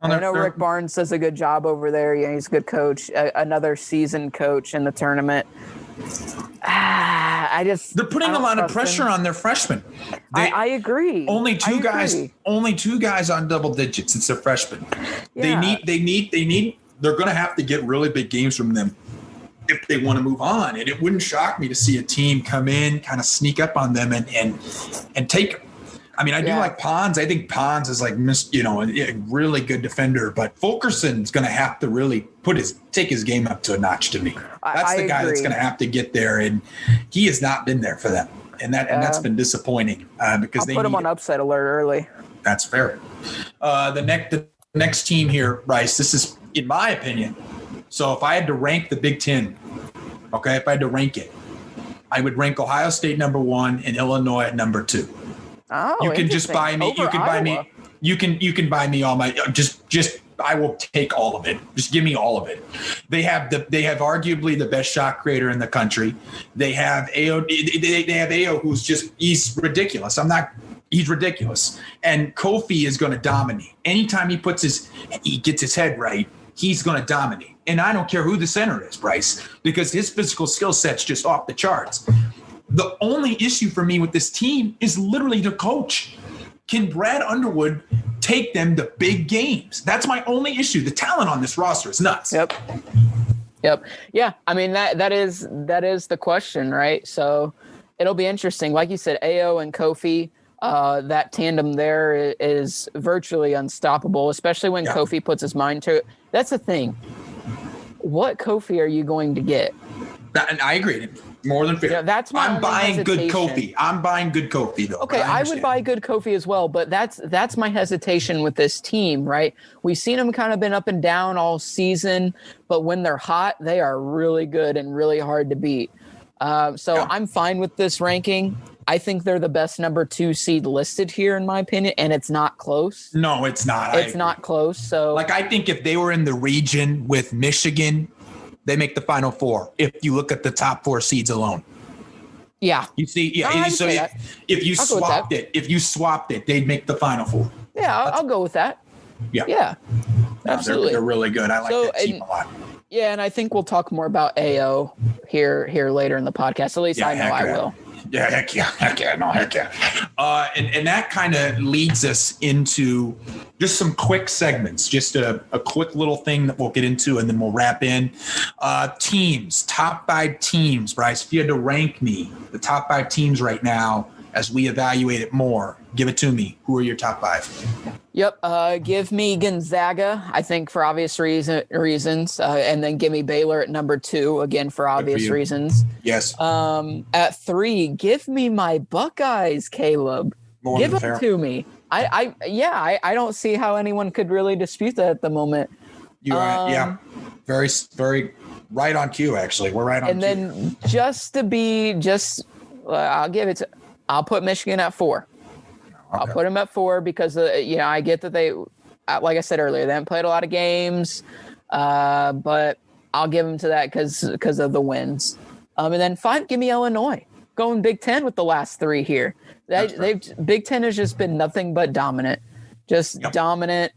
I know Rick Barnes does a good job over there. Yeah, he's a good coach, another seasoned coach in the tournament. They're putting a lot of pressure on their freshmen. I agree. Only two guys on double digits. It's a freshman. Yeah. They're going to have to get really big games from them if they want to move on. And it wouldn't shock me to see a team come in, kind of sneak up on them and take them. I mean, I do like Pons. I think Pons is like, a really good defender, but Fulkerson's going to have to really take his game up to a notch to me. That's the guy that's going to have to get there, and he has not been there for them, and that's been disappointing because they put him on upset alert early. That's fair. The next team here, Bryce. This is, in my opinion. So if I had to rank the Big Ten, if I had to rank it, I would rank Ohio State number 1 and Illinois at number 2. Oh, you can just buy me. You can buy me. You can buy me all my. Just I will take all of it. Just give me all of it. They have arguably the best shot creator in the country. They have AO. They have AO, he's ridiculous. He's ridiculous. And Kofi is going to dominate. Anytime he gets his head right, he's going to dominate. And I don't care who the center is, Bryce, because his physical skill set's just off the charts. The only issue for me with this team is literally the coach. Can Brad Underwood take them to big games? That's my only issue. The talent on this roster is nuts. Yep. Yeah. I mean, that is the question, right? So it'll be interesting. Like you said, AO and Kofi That tandem there is virtually unstoppable, especially when Kofi puts his mind to it. That's the thing. What Kofi are you going to get? And I agree. More than fair. Yeah, that's my I'm buying hesitation. good Kofi. I'm buying good Kofi, though. Okay, I would buy good Kofi as well, but that's my hesitation with this team, right? We've seen them kind of been up and down all season, but when they're hot, they are really good and really hard to beat. I'm fine with this ranking. I think they're the best number 2 seed listed here, in my opinion, and it's not close. No, it's not. It's not close. So, I think if they were in the region with Michigan, they make the Final Four. If you look at the top 4 seeds alone. Yeah. You see, if you swapped it, they'd make the Final Four. Yeah, I'll go with that. Yeah. Absolutely. They're really good. I like that team a lot. Yeah, and I think we'll talk more about AO here later in the podcast. At least I know I will. Yeah, heck yeah. And that kind of leads us into just some quick segments, just a quick little thing that we'll get into, and then we'll wrap in. Teams, top 5 teams, Bryce. If you had to rank me, the top 5 teams right now, as we evaluate it more, give it to me. Who are your top 5? Yep. Give me Gonzaga, I think, for obvious reasons. And then give me Baylor at number 2, again, for obvious reasons. Yes. At 3, give me my Buckeyes, Caleb. Give them to me. I don't see how anyone could really dispute that at the moment. You're right. Yeah. Very, very right on cue, actually. We're right on cue. And then I'll put Michigan at 4. Okay. I'll put them at 4 because, I get that they, like I said earlier, they haven't played a lot of games, but I'll give them to that because of the wins. And then 5, give me Illinois. Going Big Ten with the last 3 here. Big Ten has just been nothing but dominant. Dominant.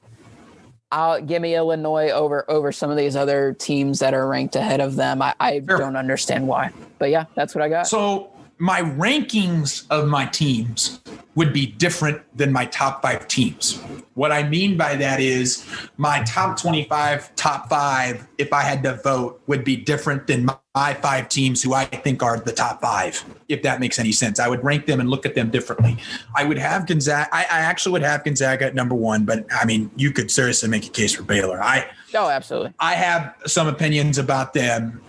Give me Illinois over some of these other teams that are ranked ahead of them. I don't understand why. But yeah, that's what I got. So my rankings of my teams would be different than my top 5 teams. What I mean by that is my top 25, top 5, if I had to vote, would be different than my 5 teams who I think are the top 5, if that makes any sense. I would rank them and look at them differently. I would have Gonzaga. I actually would have Gonzaga at number 1, but I mean, you could seriously make a case for Baylor. Absolutely. I have some opinions about them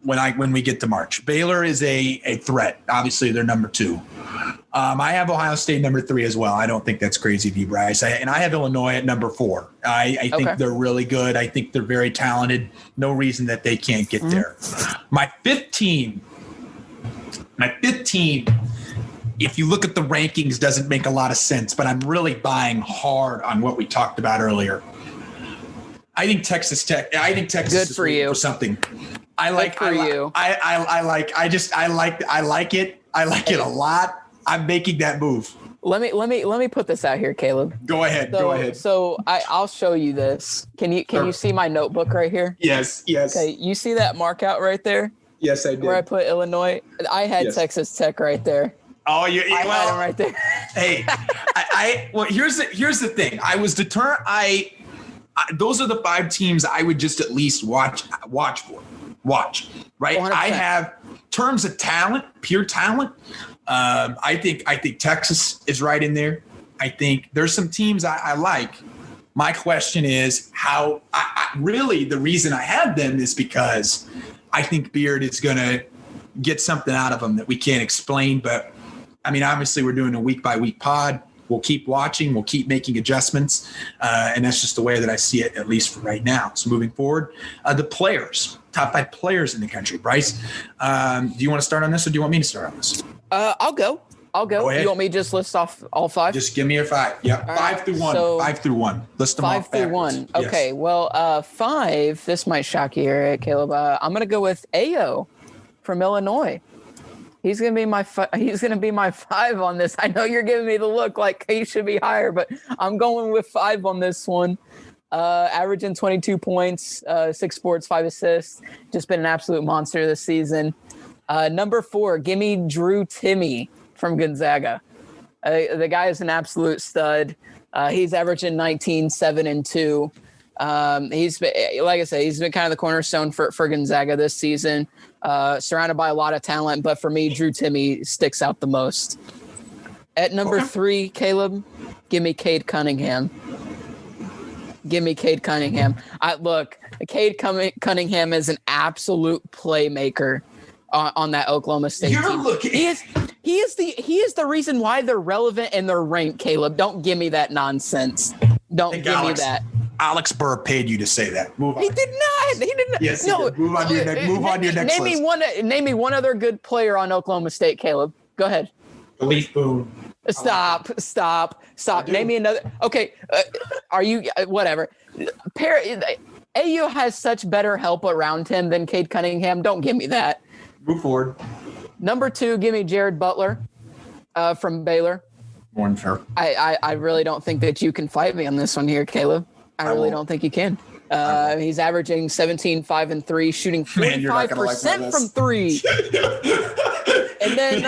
when we get to March. Baylor is a threat. Obviously, they're number 2. I have Ohio State number 3 as well. I don't think that's crazy of you, Bryce. I have Illinois at number 4. I think they're really good. I think they're very talented. No reason that they can't get there. My fifth team, if you look at the rankings, doesn't make a lot of sense, but I'm really buying hard on what we talked about earlier. I think Texas Tech. Good for you. For something. I like it. I like it a lot. I'm making that move. Let me put this out here, Caleb. Go ahead. So I'll show you this. Can you see my notebook right here? Yes. Okay, you see that mark out right there? Yes, I did. Where I put Illinois. I had Texas Tech right there. Oh, I had them right there. Hey, here's the thing. I was determined. Those are the 5 teams I would just at least watch for. Right. 100%. I have terms of talent, pure talent. I think Texas is right in there. I think there's some teams I like. My question is how really the reason I have them is because I think Beard is going to get something out of them that we can't explain. But I mean, obviously we're doing a week by week pod. We'll keep watching. We'll keep making adjustments. And that's just the way that I see it, at least for right now. So moving forward, the players, top 5 players in the country. Bryce, do you want to start on this or do you want me to start on this? I'll go. Go ahead. You want me to just list off all 5? Just give me your 5. Yep. 5 through 1. So 5 through 1. List them 5 off through backwards. 1. Okay. Yes. Well, 5, this might shock you here, Caleb. I'm going to go with AO from Illinois. He's gonna be my 5 on this. I know you're giving me the look like he should be higher, but I'm going with 5 on this one. Averaging 22 points, 6 boards, 5 assists. Just been an absolute monster this season. Number 4, give me Drew Timme from Gonzaga. The guy is an absolute stud. He's averaging 19, 7, and 2. He's been, like I said, he's been kind of the cornerstone for Gonzaga this season. Surrounded by a lot of talent, but for me, Drew Timme sticks out the most. At number 3, Caleb, give me Cade Cunningham. Give me Cade Cunningham. Cade Cunningham is an absolute playmaker on that Oklahoma State team. He is the reason why they're relevant and they're ranked, Caleb. Don't give me that nonsense. Don't give me that. Alex Burr paid you to say that. Move on. He did not. He did not. Yes, no. Move on to your next list. Name me one other good player on Oklahoma State, Caleb. Go ahead. Khalif Boone. Stop. Name me another. Okay. Are you whatever? AU has such better help around him than Cade Cunningham. Don't give me that. Move forward. Number 2, give me Jared Butler from Baylor. One fair. I really don't think that you can fight me on this one here, Caleb. I really don't think you can. He's averaging 17, 5, and 3, shooting 45% from 3. And then,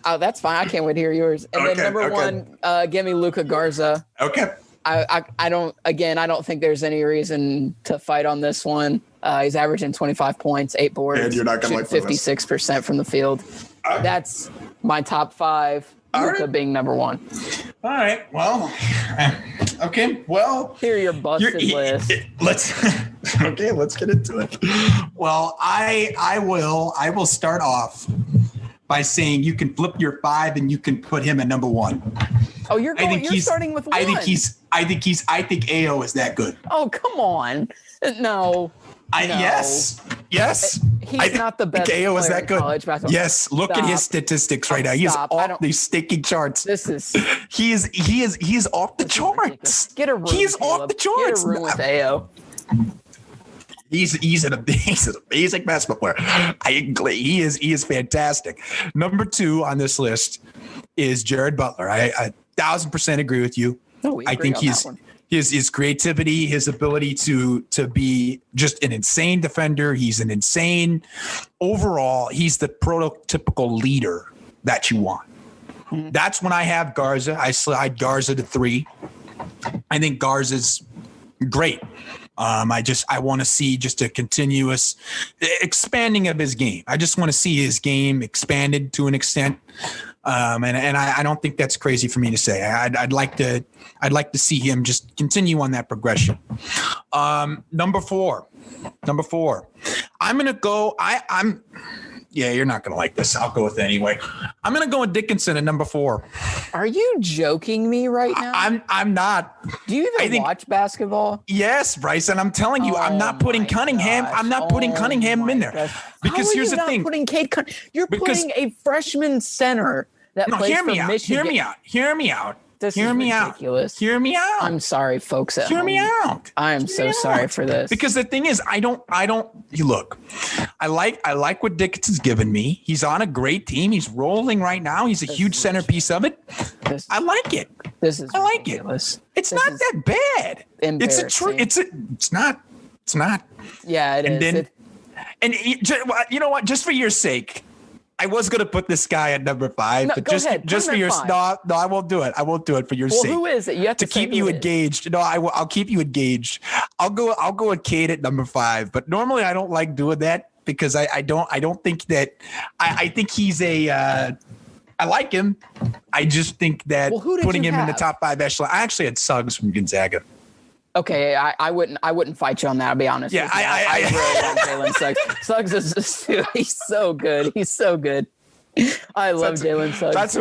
that's fine. I can't wait to hear yours. And then number 1, give me Luka Garza. Okay. I don't think there's any reason to fight on this one. He's averaging 25 points, 8 boards, and you're not gonna like 56% from the field. That's my top 5. Luka being number 1. All right. Well, okay. Well, here are your busted list. Let's get into it. Well, I will start off by saying you can flip your 5 and you can put him at number 1. Oh, you're starting with 1. I think AO is that good. Oh, come on. No. Yes. He's not the best player AO is that good. College basketball. Yes, look at his statistics right now. He's off these stinking charts. He is off the charts. Get a room. He's off the charts. Get a room with AO. He's an amazing basketball player. He is fantastic. Number 2 on this list is Jared Butler. I 1,000% agree with you. I think his creativity, his ability to be just an insane defender. He's an insane overall. He's the prototypical leader that you want. Mm-hmm. That's when I have Garza. I slide Garza to 3. I think Garza's great. I want to see just a continuous expanding of his game. I just want to see his game expanded to an extent. And I don't think that's crazy for me to say. I'd like to see him just continue on that progression. Number four. I'm going to go. You're not going to like this. I'll go with it anyway. I'm going to go with Dickinson at number 4. Are you joking me right now? I'm not. Do you even watch basketball? Yes, Bryce. And I'm telling you, I'm not putting Cunningham. I'm not putting Cunningham in there. Gosh. Because here's the thing. You're putting a freshman center that plays for Michigan. Hear me out. This is ridiculous. Hear me out. I'm sorry, folks at home. Hear me out. I am so sorry for this. Because the thing is, look, I like what Dickinson's given me. He's on a great team. He's rolling right now. He's a huge centerpiece of it. I like it. I like it. It's not that bad. It's a true. It's not. Yeah, it is. And you know what? Just for your sake, I was going to put this guy at number 5, but just for your no, I won't do it. I won't do it for your sake. Who is it? You have to keep you engaged. No, I'll keep you engaged. I'll go with Cade at number 5, but normally I don't like doing that because I don't think that I think he's I like him. I just think that putting him in the top 5 echelon. I actually had Suggs from Gonzaga. Okay, I wouldn't fight you on that. I'll be honest. Yeah, I really like Jalen Suggs. Suggs is he's so good. He's so good. I love Jalen Suggs. That's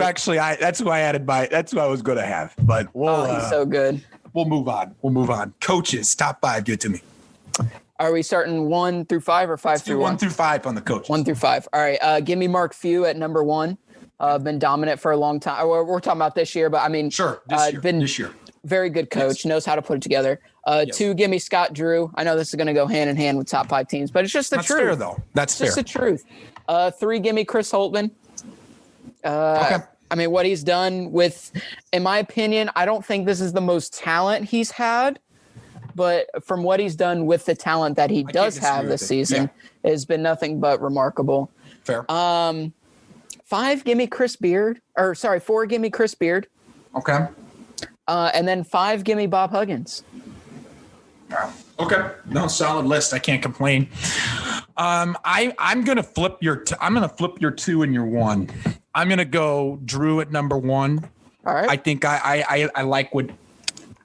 who I added that's who I was going to have. But he's so good. We'll move on. Coaches, top 5. Give it to me. Are we starting 1 through 5 or 5 through 1? 1 through 5 on the coaches. 1 through 5. All right. Give me Mark Few at number 1. Been dominant for a long time. We're talking about this year, but I mean, sure. This year. Very good coach, knows how to put it together. 2, give me Scott Drew. I know this is going to go hand in hand with top 5 teams, but it's just the truth. That's fair, though. That's fair. Just the truth. 3, give me Chris Holtman. Okay. I mean, what he's done with, in my opinion, I don't think this is the most talent he's had, but from what he's done with the talent that he does have this season, has been nothing but remarkable. Fair. 5, give me Chris Beard. 4, give me Chris Beard. Okay. And then 5, give me Bob Huggins. Okay. No, solid list. I can't complain. I'm gonna flip your 2 and your 1. I'm going to go Drew at number 1. All right. I think I like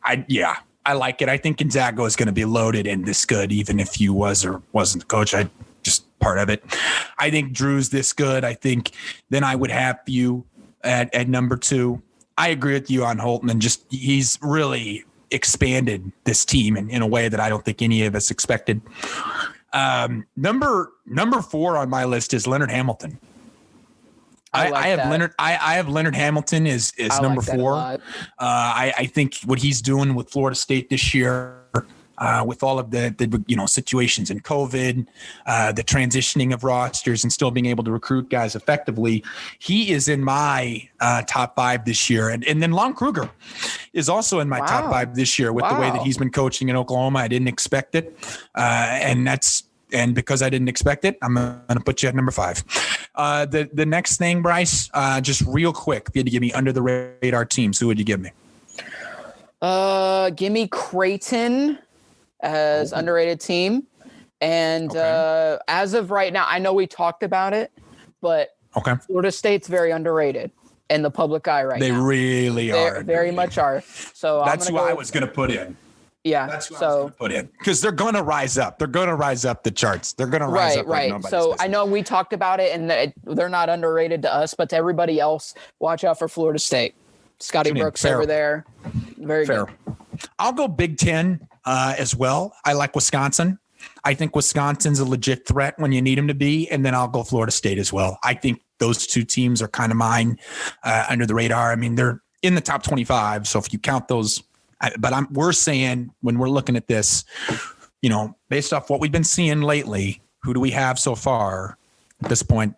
I like it. I think Gonzaga is going to be loaded and this good, even if you was or wasn't the coach. I just part of it. I think Drew's this good. I think then I would have you at number 2. I agree with you on Holton, and just he's really expanded this team in a way that I don't think any of us expected. Number 4 on my list is Leonard Hamilton. I have Leonard. I have Leonard Hamilton is number 4. I think what he's doing with Florida State this year, with all of the situations in COVID, the transitioning of rosters, and still being able to recruit guys effectively, he is in my top 5 this year. And then Lon Kruger is also in my top 5 this year with the way that he's been coaching in Oklahoma. I didn't expect it, and because I didn't expect it, I'm going to put you at number 5. The next thing, Bryce, just real quick, if you had to give me under the radar teams, who would you give me? Give me Creighton as underrated team. And as of right now, I know we talked about it, but Florida State's very underrated in the public eye right now. They really are. Very much are. So that's who I was going to put in. Yeah, that's what I was going to put in, because they're going to rise up. They're going to rise up the charts. They're going to rise up. Right. Like so I know we talked about it, and they're not underrated to us, but to everybody else, watch out for Florida State. Scotty Brooks over there. Very fair. Good. I'll go Big Ten as well. I like Wisconsin. I think Wisconsin's a legit threat when you need them to be, and then I'll go Florida State as well. I think those 2 teams are kind of mine under the radar. I mean, they're in the top 25, so if you count those. But we're saying, when we're looking at this, based off what we've been seeing lately, who do we have so far at this point?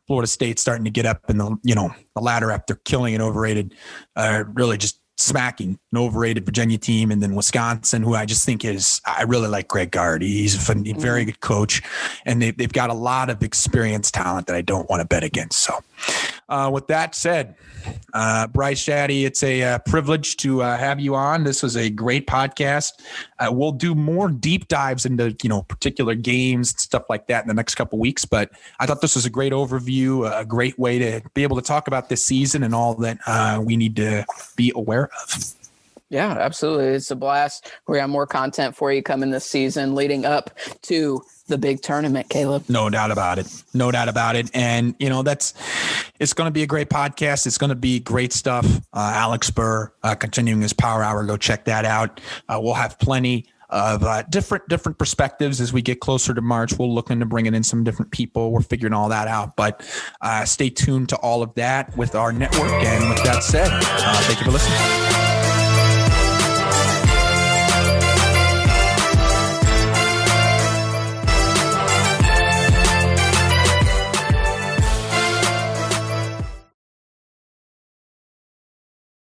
Florida State's starting to get up in the ladder up. They're killing an overrated, really just smacking an overrated Virginia team. And then Wisconsin, who I just think I really like Greg Gard. He's a very good coach, and they've got a lot of experienced talent that I don't want to bet against. So with that said, Bryce Shadday, it's a privilege to have you on. This was a great podcast. We'll do more deep dives into particular games and stuff like that in the next couple of weeks. But I thought this was a great overview, a great way to be able to talk about this season and all that we need to be aware of. Yeah, absolutely. It's a blast. We have more content for you coming this season leading up to the big tournament, Caleb. No doubt about it. And, it's going to be a great podcast. It's going to be great stuff. Alex Burr continuing his Power Hour. Go check that out. We'll have plenty of different perspectives as we get closer to March. We'll look into bringing in some different people. We're figuring all that out, but stay tuned to all of that with our network. And with that said, thank you for listening.